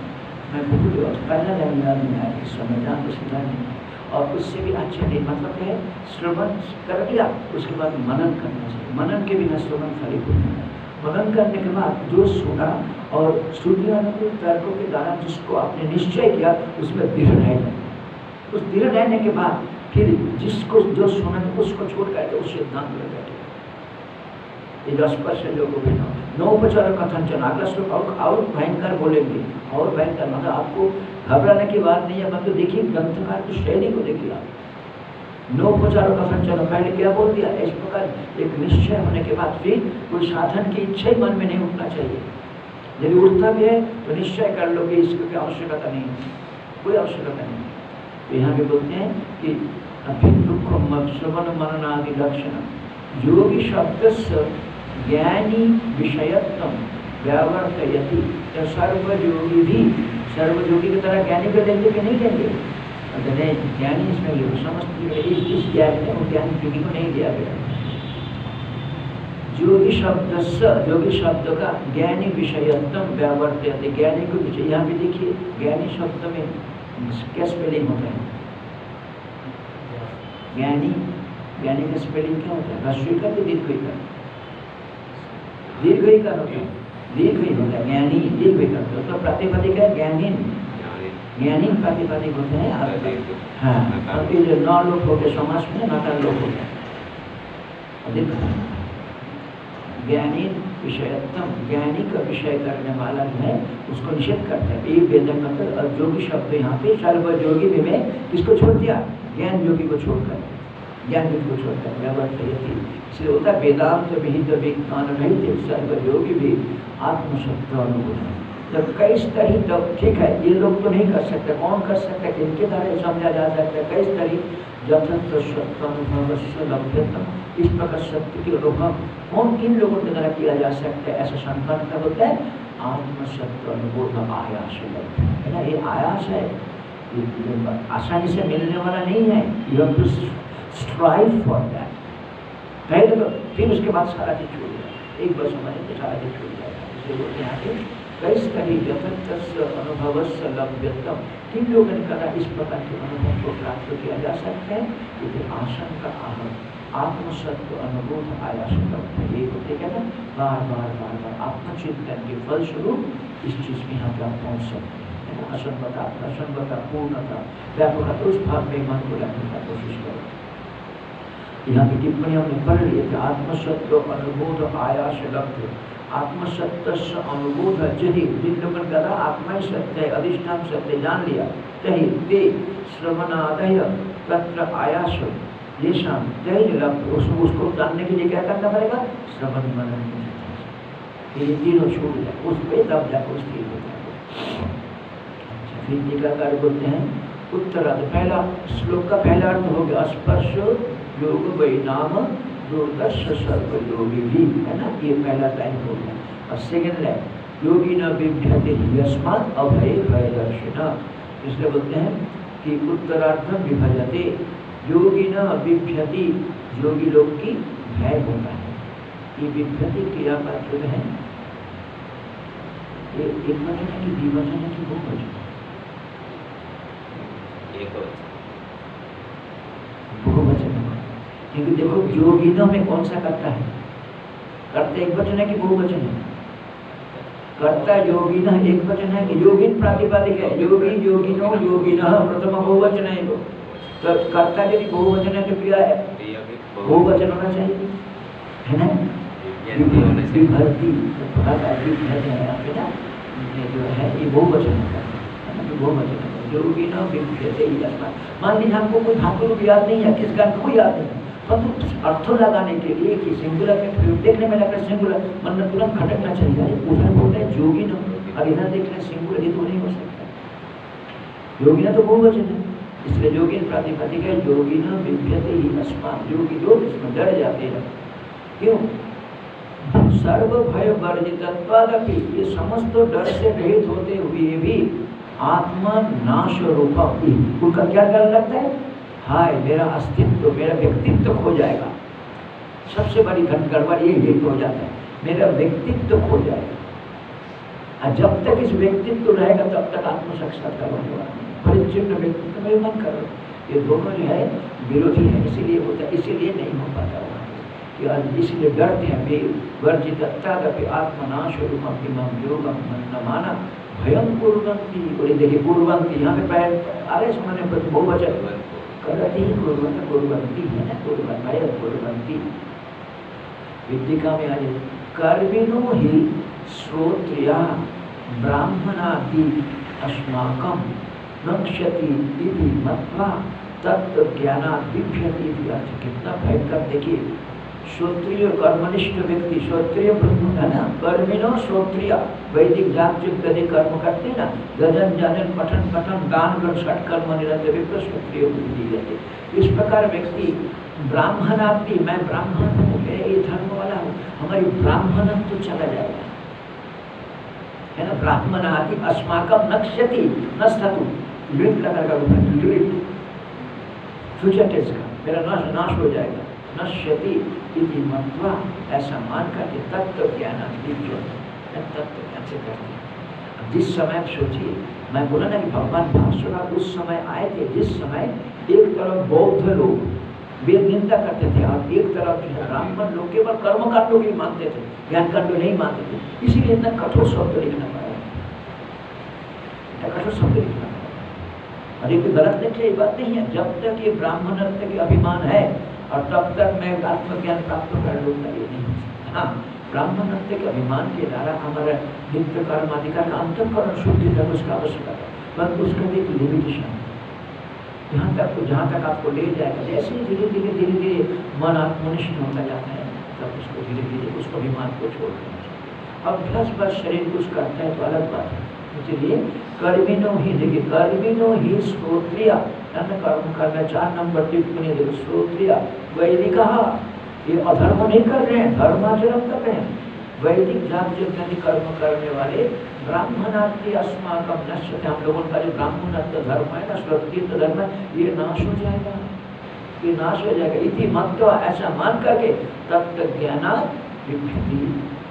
मैं भूल पहला लाइन याद नहीं आया इस समय, जहाँ तो सुधा नहीं है, और उससे भी अच्छे नहीं, मतलब है श्रवण कर लिया उसके बाद मनन करना चाहिए, मनन के बिना श्रवण खाली नहीं है। मनन करने के बाद जो सुना और श्रुतियानुकूल तर्कों के द्वारा जिसको आपने निश्चय किया उसमें दृढ़ रहना, उस दृढ़ रहने के बाद फिर जिसको जो सुना उसको छोड़ करके उस सिद्धांत में बैठे। ये स्पर्श योग नौपचार कथन चल, अगला श्लोक और भयंकर बोलेंगे, और भयंकर मतलब आपको घबराने की बात नहीं है, मतलब देखिए ग्रंथकार की शैली को देखिए आप, नौपचार कथन चलो, पहले क्या बोल दिया, इस प्रकार एक निश्चय होने के बाद फिर कोई साधन की इच्छा ही मन में नहीं उठना चाहिए, यदि उठता भी है तो निश्चय कर लो कि इसकी आवश्यकता नहीं है, कोई आवश्यकता नहीं। तो यहाँ पे बोलते हैं कि अभी दुख श्रवण मननादि लक्षण योगी शब्द से ज्ञानी विषयत्म व्यावर्तयति, तो सर्वयोगी भी सर्वयोगी की तरह ज्ञानी को लेंगे कि नहीं लेंगे, नहीं ज्ञानी इसमें ये समझ इस ज्ञान में वो ज्ञान योगी को नहीं दिया गया। योगी शब्द से, योगी शब्द का ज्ञानी विषयत्म व्यावर्तयति, ज्ञानी को विषय, यहाँ पे देखिए ज्ञानी शब्द में क्या स्पेलिंग होता है, ज्ञानी, ज्ञानी का स्पेलिंग क्या होता है, ह्रस्व का दीर्घ का, दीर्घ ही का होता है, दीर्घ ही होता है ज्ञानी, दीर्घ ही का, तो प्रतिपदिक है ज्ञानी, ज्ञानी प्रातिपदिक होते हैं हाँ, और ये जो 9 लोग हो गए समाज में 9 लोग हो गए। अधिक ज्ञानी विषयत्म, ज्ञानी का विषय करने वाला जो है उसको निषेध करते हैं। ये वेदन मतलब जोगी शब्द यहाँ पे सर्व योगी भी में किसको छोड़ दिया? ज्ञान योगी को छोड़कर, ज्ञान योगी को छोड़कर व्यवस्थित। इसलिए होता है वेदांत विहित विज्ञान नहीं सर्व योगी भी आत्मसत्व अनुभूत है। जब कई स्तरीय तब ठीक है, ये लोग तो नहीं कर सकते, कौन कर सकते हैं? इनके द्वारा समझा जा सकता है। कई स्तरीय यथार्थ सत्य अनुभव से लभ्यतम, इस प्रकार सत्य के अनुभव कौन किन लोगों के द्वारा किया जा सकता है? ऐसा संकल्प का होता है आत्मसत्य अनुभव आयास है ना। ये आयास है, आसानी से मिलने वाला नहीं है। You have to strive for that. पहले तो फिर उसके बाद सारा चीज छूट जाएगा, एक बार समझे तो सारा चीज छूट जाएगा। इसलिए बोलते हैं कि कई स्तरीय यथार्थ अनुभव से लभ्यतम, किन लोगों ने कहा इस प्रकार के अनुभव को प्राप्त किया जा सकता है? यदि आशंका आत्मसत्व अनुभूत आयास ये होते क्या ना, बार बार बार बार आत्मचिंतन के फलस्वरूप इस चीज में यहाँ पे आप पहुँच सकते हैं। असंगता, प्रसंगता, पूर्णता, व्यापकता, उस भाव में मन को रखने का कोशिश करो। यहाँ की टिप्पणी हमने पढ़ ली है कि आत्मसत्व अनुभूत आयास लभ्य, आत्मसत्य अनुभूत है। यदि जिन लोगों ने कहा आत्मा ही सत्य है, अधिष्ठान सत्य जान लिया, तही ते श्रवणादय तत्र आयास ये शाम तही लभ्य। उसको जानने के लिए क्या करना पड़ेगा? श्रवण मनन, ये तीनों छूट जाए उस पर, तब जाकर उस तीन हो जाएगा। फिर टीकाकार बोलते हैं उत्तरार्ध, पहला श्लोक का पहला अर्थ हो गया स्पर्श योग वै नाम दूरदर्श सर्वयोगी भी, है ना। ये पहला लाइन हो गया। और सेकेंड लाइन योगी न बिभ्यते यस्मात् अभय भयदर्शिना, इसलिए बोलते हैं कि उत्तरार्धम विभजते योगी न बिभ्यति, योगी लोग की भय होता है। ये बिभ्यति क्रिया का जो है ये एक वचन है कि द्विवचन है कि बहुवचन? बहुवचन है, क्योंकि देखो योगिनों में कौन सा करता है? कर्ता एक वचन है कि बहुवचन है? कर्ता योगिना एक वचन है कि योगिन प्रातिपदिक है? योगी योगिनो योगिना प्रथम बहुवचन है। तो कर्ता यदि बहुवचन है तो क्रिया है बहुवचन होना चाहिए, है ना। विभक्ति ये जो है ये बहुवचन है, बहुवचन है। योगिना बिभ्यते यस्मात्, मान लीजिए हमको कोई धातु रूप याद नहीं है, किस गान को याद नहीं है, परंतु अर्थों लगाने के लिए कि सिंगुलर में देखने में लगता है सिंगुलर, मन में तुरंत खटकना चाहिए। उधर बोलते हैं योगिना और इधर देख रहे सिंगुलर, ये तो नहीं हो सकता। योगिना तो बहुवचन है, इसलिए योगिन प्रातिपदिक है। योगिना बिभ्यते यस्मात्, योगी लोग इसमें डर जाते हैं। क्यों? सर्व भय वर्जितत्वादपि, ये समस्त डर से रहित होते हुए भी आत्मा नाश रूपा, उनका क्या डर लगता है? हाय मेरा अस्तित्व, मेरा व्यक्तित्व खो जाएगा। सबसे बड़ी गड़बड़ ये हो जाता है, मेरा व्यक्तित्व खो जाएगा। और जब तक इस व्यक्तित्व रहेगा तब तक आत्म साक्षात्कार होने वाला है। परिचिन्न व्यक्तित्व में मन करो, ये दोनों जो है विरोधी है, इसीलिए होता है, इसीलिए नहीं हो पाता हुआ, इसलिए डरते हैं। वे वर्जितत्वादपि आत्मनाश रूपम योगम न माना भयं कुर्वन्ति, और देखिए कुर्वन्ति यहाँ पे पैर अरे सुनने पर बहुवचन करती कुर्वन्ति है ना, कुर्वन्ति विद्यिका में आए कर्मिणो ही श्रोत्रिया ब्राह्मणादि अस्माकं नक्ष्यति इति मत्वा तत्व ज्ञानात् बिभ्यति इति अर्थ। कितना भयंकर देखिए, श्रोत्रिय कर्मनिष्ठ व्यक्ति, श्रोत्रिय ब्रह्म है ना, कर्मिनो श्रोत्रिय, वैदिक जात जो गदे कर्म करते ना, गजन जनन पठन पठन दान गण षट कर्म निरंतर विप्र श्रोत्रिय बुद्धि रहते। इस प्रकार व्यक्ति ब्राह्मणादि, मैं ब्राह्मण हूँ, मैं ये धर्म वाला हूँ, हमारी ब्राह्मणत्व तो चला जाएगा, है ना। ब्राह्मणादि अस्माकं नक्ष्यति नस्तु, लिट लगाकर लिट फ्यूचर टेंस का, मेरा नाश हो जाएगा। नश्यति इति मत्वा, ऐसा मान करके तत्व ज्ञान तत्व ज्ञान से करते हैं। जिस समय सोचिए, मैं बोला ना कि भगवान भास्कर उस समय आए थे जिस समय एक तरफ बौद्ध लोग वेद निंदा करते थे और एक तरफ जो है ब्राह्मण लोग केवल कर्मकांडों की मानते थे, ज्ञान कांडों नहीं मानते थे। इसीलिए इतना कठोर शब्द लिखना पड़ा, इतना कठोर शब्द लिखना पड़ा। और ये कोई गलत नहीं, बात नहीं है। जब तक ये ब्राह्मणत्व के अभिमान है और तब तक मैं आत्मज्ञान प्राप्त कर लूँगा, ये नहीं हो सकता। हाँ, ब्राह्मणत्व के अभिमान के द्वारा हमारा नित्य कर्म अधिकार का अंतःकरण शुद्धि तक उसका आवश्यकता है, परंतु उसका भी एक लिमिटेशन है। जहाँ तक आपको ले जाएगा, जैसे ही धीरे धीरे मन आत्मनिष्ठ होता जाता है, तब उसको धीरे धीरे उस अभिमान को छोड़ देना चाहिए। अब 10 शरीर कुछ करता है तो अलग बात है। इसलिए कर्मिनो ही, देखिए कर्मिनो ही श्रोत्रिय, कर्म करना 4 नंबर टिप्पणी देखो, श्रोत्रिय वैदिक, ये अधर्म नहीं कर रहे हैं, धर्माचरण कर रहे हैं। वैदिक जाति कर्म करने वाले ब्राह्मणात्ति अस्माकम नश्यते, हम लोगों का जो ब्राह्मणत्व धर्म है ना, श्रोत्रिय धर्म है, ये नाश हो जाएगा, ये नाश हो जाएगा। इति मत्वा, ऐसा मान करके तत्व ज्ञानात् विभ्रति,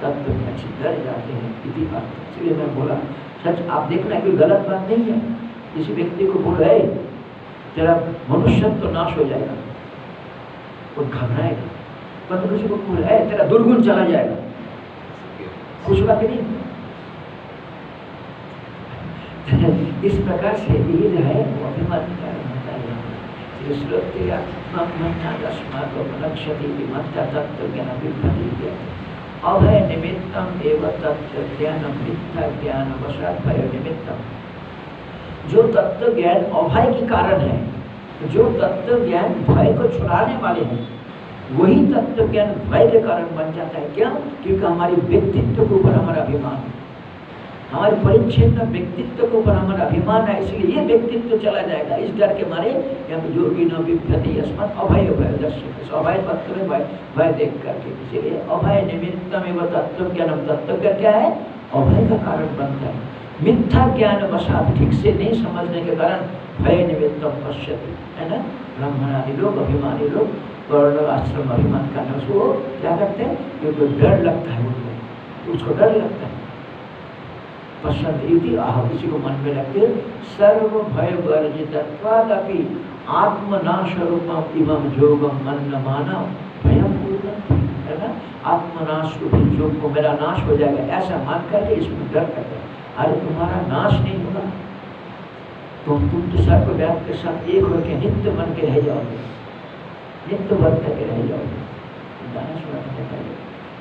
तत्व में से डर जाते हैं, इति अर्थ। इसलिए मैं बोला सच, आप देखना कोई गलत बात नहीं है। किसी व्यक्ति को बोल रहे तेरा मनुष्यत्व तो नाश हो जाएगा, वो घबराएगा, परंतु किसी को बोल रहे तेरा दुर्गुण चला जाएगा, खुश बात नहीं। इस प्रकार से ये जो है वो अभिमान का होता है। अभय निमित्तम एवं तत्व ज्ञानम मिथ्या ज्ञान वशात् भय निमित्तम, जो तत्व ज्ञान अभय के कारण है, जो तत्व ज्ञान भय को छुड़ाने वाले हैं, वही तत्व ज्ञान भय के कारण बन जाता है। क्यों? क्योंकि हमारी व्यक्तित्व के ऊपर हमारा अभिमान है, हमारे परिच्छेद व्यक्तित्व के ऊपर हमारा अभिमान है, इसलिए ये व्यक्तित्व चला जाएगा। इस डर के मारे यहाँ पे जो भी न विभ्रति अस्मत् अभय भय दर्शक, अभय तत्व में भय देख करके, इसीलिए अभय निमित्तम एवं तत्व ज्ञानम, तत्व ज्ञान क्या है? अभय का कारण बनता है। मिथ्या ज्ञान वशात्, ठीक से नहीं समझने के कारण भय निमित्तम पश्यति, है ना। ब्राह्मणादि लोग, अभिमानी लोग, वर्ण आश्रम अभिमान करना, उसको क्या करते हैं? क्योंकि डर लगता है उनको, उसको डर लगता है। पश्यन्ति आह, किसी को मन में लगते सर्व भय वर्जितत्वादपि आत्मनाश रूपम इमं योगम मन माना भयम पूर्णं, है ना। आत्मनाश रूपी योग को मेरा नाश हो जाएगा, ऐसा मान करके इसमें डर करते हैं। अरे तुम्हारा नाश नहीं होगा, तुम तो सर्व व्याप के साथ एक होकर नित्य बन के रह जाओगे, नित्य बन करके रह जाओगे। गाना सुना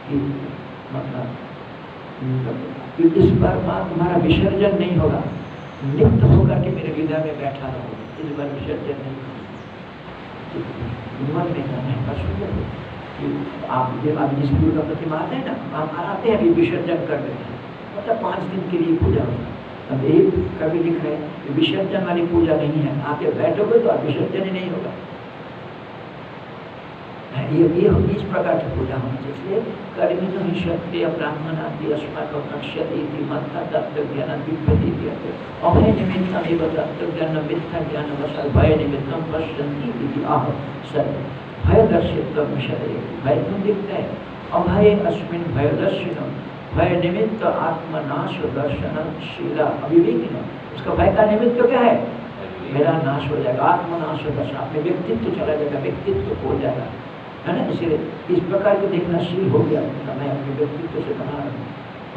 कि मतलब इस बार माँ तुम्हारा विसर्जन नहीं होगा, नित्य होकर के मेरे हृदय में बैठा रहो, इस बार विसर्जन नहीं होगा। मन में कहना है आप जिस गुरु का प्रतिमा आते हैं ना, आप आते हैं अभी विसर्जन कर रहे हैं, मतलब 5 दिन के लिए पूजा होगा। अब एक कभी लिख रहे हैं विसर्जन वाली पूजा नहीं है, आके बैठोगे तो आप विसर्जन ही नहीं होगा। ये इस प्रकार की पूजा होनी चाहिए। इसलिए कर्मी जो क्षत्रिय ब्राह्मण आदि अस्माकं नक्ष्यति इति मत्ता तत्व ज्ञान विभ्रति इति अभय निमित्तम एवं तत्व ज्ञान मिथ्या ज्ञान वशात् भय निमित्तम पश्यन्ति इति आह सर्व भय दर्शित्वं विषये। भय क्यों दिखता है? अभय अस्मिन् भय दर्शिनम, भय निमित्त आत्मनाश दर्शनशीला अविवेकिनः। उसका भय का निमित्त क्या है? मेरा नाश हो जाएगा, आत्मनाश दर्शन, अपने व्यक्तित्व चला जाएगा, व्यक्तित्व खो जाएगा, है ना। इसलिए इस प्रकार के देखना शील हो गया, मैं अपने व्यक्तित्व से बना रहा हूँ।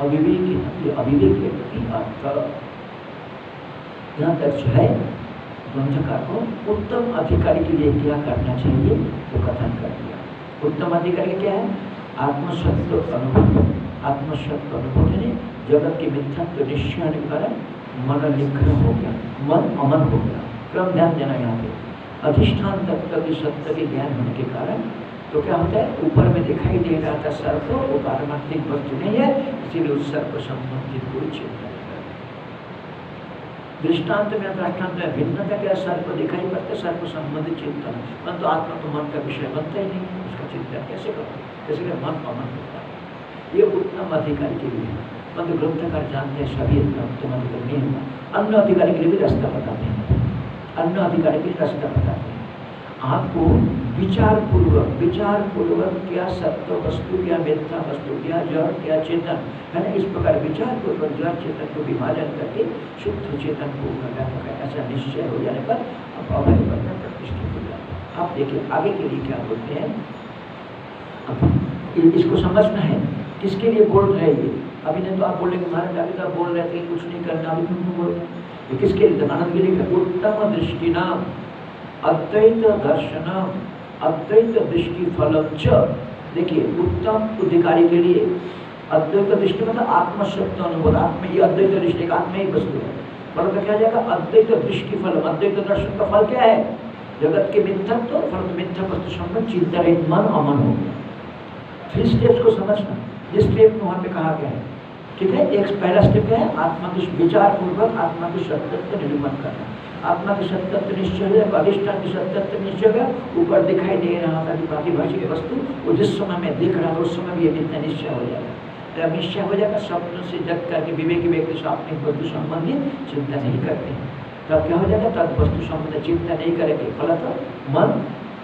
अविवेकी, अविवेक व्यक्ति आपका यहाँ तक जो है ग्रंथकार को उत्तम अधिकारी के लिए क्या करना चाहिए वो कथन कर दिया। उत्तम अधिकारी क्या है? आत्मसत्व अनुभव, आत्मसत्व अनुभव ने जगत के मिथ्यात्व निश्चय के कारण मन निग्रह हो गया, मन अमन हो गया। क्रम ध्यान देना यहाँ पे, अधिष्ठान तत्व की सत्य के ज्ञान होने के कारण तो क्या होता है? ऊपर में दिखाई दे रहा था सर्प, वो पारमार्थिक वस्तु नहीं है, इसीलिए उस सर्प संबंधित कोई चिंता नहीं करता। दृष्टांत में दृष्टांत में भिन्नता क्या? सर्प दिखाई पड़ता है, सर्प संबंधित चिंतन, परंतु आत्मा तो मन का विषय बनता ही नहीं, उसका चिंतन कैसे करोगे? इसलिए मन अमन होता है। ये उत्तम अधिकारी के लिए है, परंतु ग्रंथकार जानते हैं सभी उत्तम अधिकारी नहीं होगा। अन्य अधिकारी के लिए भी रास्ता बताते हैं, अन्य अधिकारी के लिए रास्ता बताते हैं। आपको विचार पूर्वक क्या सत्य वस्तु, क्या मिथ्या वस्तु, क्या जड़, क्या चेतन, है ना। इस प्रकार विचार पूर्वक जड़ चेतन को विभाजन करके शुद्ध चेतन को ऐसा निश्चय हो जाने पर अब अभय बनना प्रतिष्ठित हो जाता है। आप देखिए आगे के लिए क्या बोलते हैं, अब इसको समझना है किसके लिए बोल रहे हैं ये। अभी नहीं तो आप बोलेंगे महाराज अभी तो आप बोल रहे थे कुछ नहीं करना, अभी क्यों बोल रहे हैं? ये किसके लिए? आनंद गिरी का उत्तम दृष्टि नाम अद्वैत दर्शनम अद्वैत दृष्टि फलम च। देखिए उत्तम अधिकारी के लिए अद्वैत दृष्टि मतलब आत्मशब्द अनुभव, आत्मा ये अद्वैत दृष्टि का आत्मा ही वस्तु है। फल तो क्या जाएगा? अद्वैत दृष्टि फल। अद्वैत दर्शन का फल क्या है? जगत के मिथ्यात्व तो फल मिथ्या वस्तु संबंध चिंता रहित मन अमन हो गया। 3 स्टेप्स को समझना, जिस स्टेप में वहां पे कहा गया है, ठीक है। एक पहला स्टेप क्या है? आत्मा के विचार पूर्वक आत्मा के सत्यत्व निरूपण करना। आत्मा के सत्यत्व निश्चय हो जाए, अधिष्ठान के सत्यत्व निश्चय हो गया, ऊपर दिखाई दे रहा था कि प्रातिभाषिक वस्तु वो जिस समय में दिख रहा था उस समय भी ये मिथ्या निश्चय हो जाएगा। जब निश्चय हो जाएगा, स्वप्न से जग करके विवेकी व्यक्ति स्वाप्निक वस्तु संबंधित चिंता नहीं करते हैं। तब क्या हो जाएगा? तब वस्तु संबंधित चिंता नहीं करेंगे, फलतः मन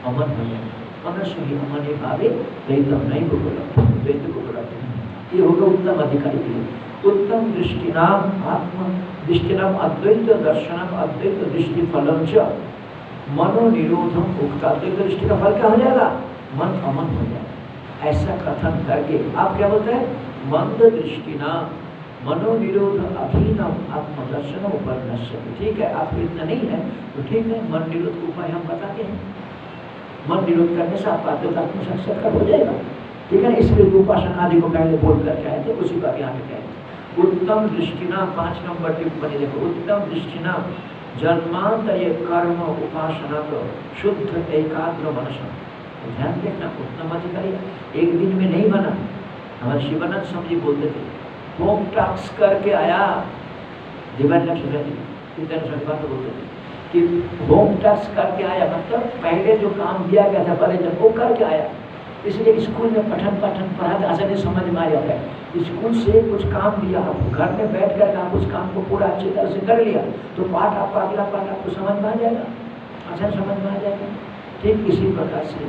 अमन हो जाएगा। मनुष्य ही अमन भावे द्वैतम नहीं को बोला, द्वैत को बोलाते हैं। ये होगा उत्तम अधिकारी के लिए। उत्तम दृष्टि नाम आत्म दृष्टि नाम अद्वैत दर्शनम अद्वैत दृष्टि फलम च मनो निरोधम उक्ता। अद्वैत दृष्टि का फल क्या हो जाएगा? मन अमन हो जाएगा। ऐसा कथन करके आप क्या बोलते हैं? मंद दृष्टि नाम मनो निरोध अधीनम आत्मदर्शन उपन्नस्य। ठीक है, आपको इतना नहीं है तो ठीक है, मन निरोध का उपाय हम बताते हैं। मन निरोध करने से आपका आत्म साक्षात्कार हो जाएगा, ठीक है। इसलिए उपासना आदि को पहले बोल करके आए थे, उसी का यहाँ पे कहें। उत्तम दृष्टिना 5 नंबर टिप्पणी देखो। उत्तम दृष्टिना जन्मांतर कर्म उपासना को शुद्ध एकाग्र मनसा। ध्यान देखना, उत्तम अधिकारी एक दिन में नहीं बना। हमारे शिवानंद स्वामी जी बोलते थे, होम टॉक्स करके आया। दिव्यानंद बात बोलते थे कि होम टॉक्स करके आया, मतलब पहले जो काम दिया गया था पहले जब वो करके आया। इसलिए स्कूल में पठन पाठन पढ़ा आसानी समझ में आ जाता है। स्कूल से कुछ काम दिया, आप घर में बैठ कर आप उस काम को पूरा अच्छी तरह से कर लिया तो पाठ आपका अगला पाठ आपको समझ में आ जाएगा, अच्छा समझ में आ जाएगा। ठीक इसी प्रकार से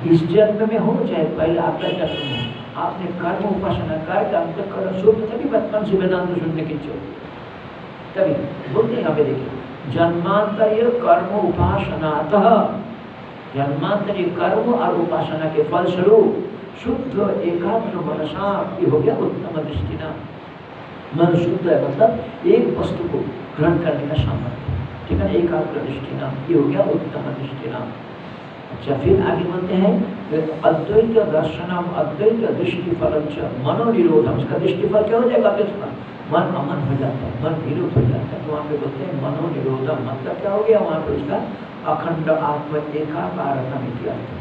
इस जन्म में हो चाहे पहले आपका जन्म में आपने कर्म उपासना करके अंत कर शुद्ध, तभी बचपन से वेदांत सुनने की इच्छा होती है। तभी बोलते यहाँ पे देखिए, जन्मांतर कर्म उपासनातः, जन्मांतरी कर्म और उपासना के फलस्वरूप शुद्ध एकाग्र मनसा, ये हो गया उत्तम दृष्टिना। मन शुद्ध है मतलब एक वस्तु को ग्रहण करने का सामर्थ्य, ठीक है। एकाग्र दृष्टिना, ये हो गया उत्तम दृष्टिना। अच्छा, फिर आगे बोलते हैं अद्वैत दर्शनम अद्वैत दृष्टि फलम च मनो निरोधम। उसका दृष्टि फल क्या हो जाएगा? मन अमन हो जाता है, मन निरोध हो जाता है। तो वहाँ पे बोलते हैं मनो निरोधम, मतलब क्या हो गया? वहाँ पे उसका अखंड आत्म एकाकारता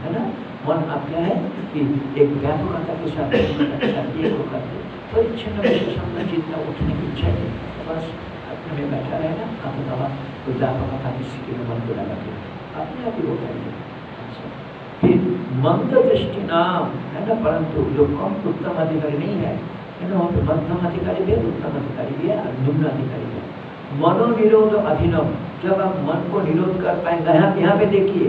है ना। मन आप क्या है कि एक व्यापकता के साथ एक होकर परिच्छिन्न विषय संबंध चिंता उठने की इच्छा है, बस अपने में बैठा रहेगा। आप दवा तो व्यापकता की स्थिति में मन को लगा के अपने आप ही होता है। फिर मंद दृष्टि नाम है ना, परंतु जो कम उत्तम अधिकारी नहीं है ना, वहाँ पे मध्यम अधिकारी भी है, उत्तम अधिकारी भी है और निम्न अधिकारी भी है। मनोनिरोध अधीनम, जब आप मन को निरोध कर पाएंगे। यहाँ पे देखिए,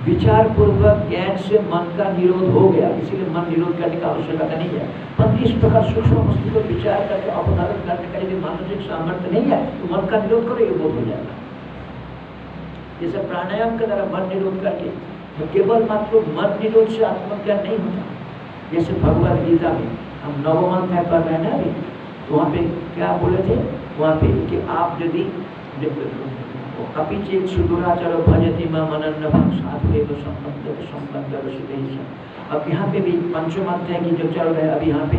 विचार पूर्वक ज्ञान से मन का निरोध हो गया, इसीलिए मन निरोध करने का आवश्यकता नहीं है। पर इस प्रकार सूक्ष्म वस्तु को विचार करके अवधारण करने का यदि मानसिक सामर्थ्य नहीं है तो मन का निरोध करो, ये बहुत हो जाएगा। जैसे प्राणायाम के द्वारा मन निरोध करके, तो केवल मात्र मन निरोध से आत्मज्ञान नहीं होता। जैसे भगवद गीता में हम 9वां अध्याय पढ़ रहे हैं ना अभी, तो वहाँ पे क्या बोले थे? वहाँ पे कि आप यदि अपि चेत सुदुराचार भजति मां मनन्नभं साधुरेव संबंध रसितेश। अब यहाँ पे भी 5वां अध्याय की जो चल रहे हैं अभी, यहाँ पे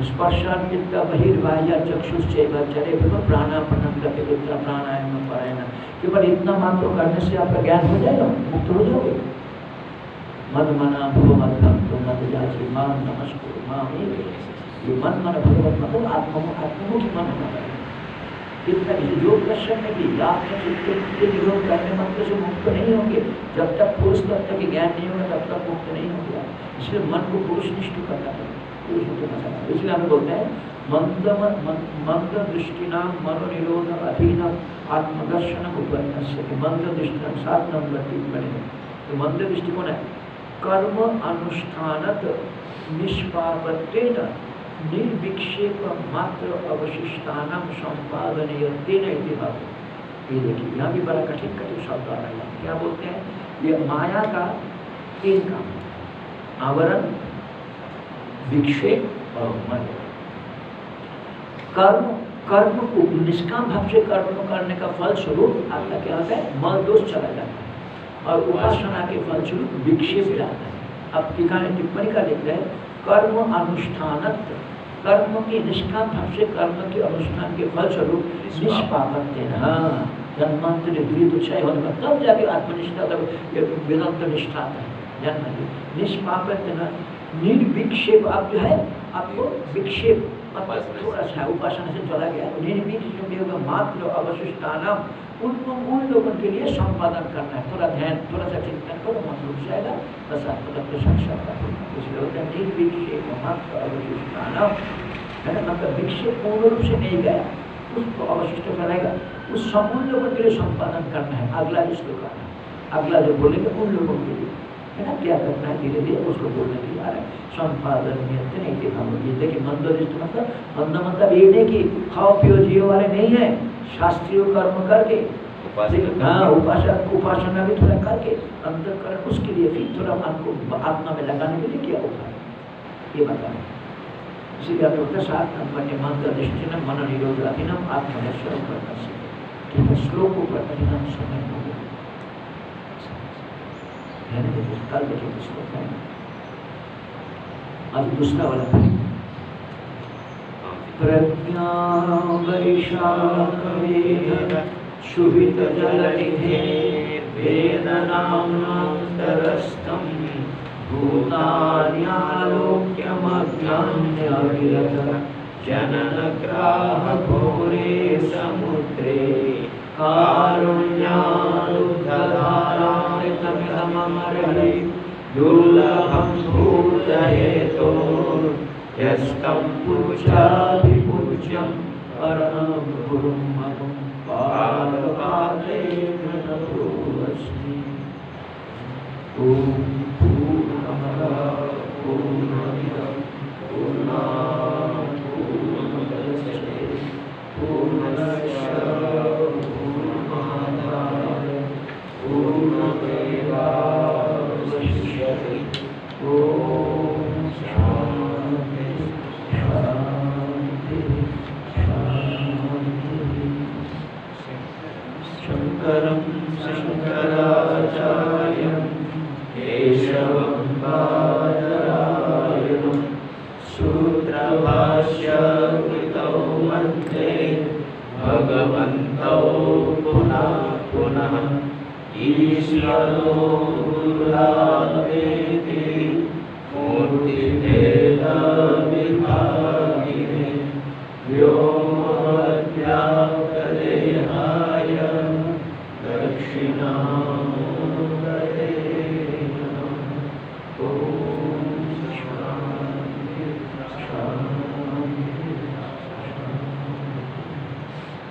स्पर्शान चित्त बहिर्बाह्य चक्षुश्चैव चरे प्राणायाम करके प्राणायाम परायण, केवल इतना मात्र करने से आपका ज्ञान हो जाएगा, मुक्त हो जाओगे। मन मना भगवत तो मत जाची मां नमस्कुरु मां। ये मन मन भगवत मतलब आत्ममुखी मन होना है। इतना योग दर्शन में भी आपने निरोध करने मंत्र से मुक्त नहीं होंगे। जब तक पुरुष तत्व की ज्ञान नहीं होगा तब तक मुक्त नहीं होगा। इसलिए मन को पुरुषनिष्ठ करना चाहिए। इसलिए हमें बोलते हैं मंद दृष्टिना मनोनिरोध अधीन आत्मदर्शन उपन्यास्य। मंद दृष्टि 7 नंबर टिप्पणी। तो मंद दृष्टि कौन है? कर्म अनुष्ठानत निष्पापत्तेन निर्विक्षेप मात्र अवशिष्टानां संपादनीयतेन इति भाव। ये देखिए, यहाँ भी बड़ा कठिन शब्द आ रहा है। क्या बोलते हैं? ये माया का 3 काम, आवरण, विक्षेप और मन। कर्म निष्काम भाव से कर्म करने का फल स्वरूप आपका क्या होता है, मल दोष चला जाता है, और उपासना के फल स्वरूप विक्षेप जाता है। अब टीका ने टिप्पणी का लिख रहे हैं, कर्म अनुष्ठानत्व, कर्म के निष्काम भाव से कर्म के अनुष्ठान के फल स्वरूप निष्पापत्य, जन्मांतर द्वित क्षय होने पर तब जाके आत्मनिष्ठा, वेदांत निष्ठा है जन्म। निष्पापत्य न निर्विक्षेप, आप जो है आपको विक्षेप मतलब थोड़ा सा उपासना से चला गया, निर्विक्षेप मात्र अवशिष्टानाम, उन लोगों के लिए संपादन करना है। थोड़ा ध्यान, थोड़ा सा चिंतन करो, मन रुक जाएगा, बस आपको तब तो साक्षात्कार होगा। इसलिए होता है निर्विक्षेप मात्र अवशिष्टानाम, है ना, मतलब विक्षेप पूर्ण रूप से नहीं गया, उसको अवशिष्ट कराएगा, उस समूह लोगों के लिए संपादन करना है। अगला जिसको करना है, अगला जो बोलेंगे उन लोगों के लिए, है ना, क्या करना है, धीरे धीरे उसको बोलने के लिए आ रहा है। संपादन नियंत्रण नहीं देखा मुझे, देखिए मंदोदिष्ट मतलब ये नहीं कि खाओ पियो जियो वाले नहीं है, शास्त्रीय कर्म करके, हाँ उपासना भी थोड़ा करके अंतःकरण उसके लिए फिर थोड़ा मन को आत्मा में लगाने के लिए क्या होगा ये बताना। इसीलिए आप होता सात नंबर के मंदोदिष्ट मन निरोध अधीनम आत्मदर्शन करना सीखे, ठीक है। श्लोक को पढ़ने का समय हो गया, कल देखेंगे श्लोक है। अब दूसरा वाला करेंगे, प्रज्ञा वैशाखवेद शुभित जलनिधे वेदनामन्तरस्थं भूतान्यालोक्यमज्ञान्यविरत जननग्राहघोरे समुद्रे कारुण्यानुधारामृतमिदममर्हे दुर्लभं भूतहेतोः यस्तं पूजाभिपूज्यं परमं गुरुं मम पादपादेन नतोऽस्मि। ॐ पूर्णमदः पूर्णमिदं पूर्णात् पूर्णमुदच्यते पूर्णस्य पूर्णमादाय पूर्णमेवावशिष्यते। ॐ शान्ति शान्ति शान्ति। शंकरं शंकराचार्यं केशवं बादरायणं सूत्रभाष्यकृतौ मध्ये भगवन्तौ पुनः पुनः ईश्वरो गुरुरात्मेति मूर्तिभेदविभागिने व्योमवद्व्याप्तदेहाय दक्षिणामूर्तये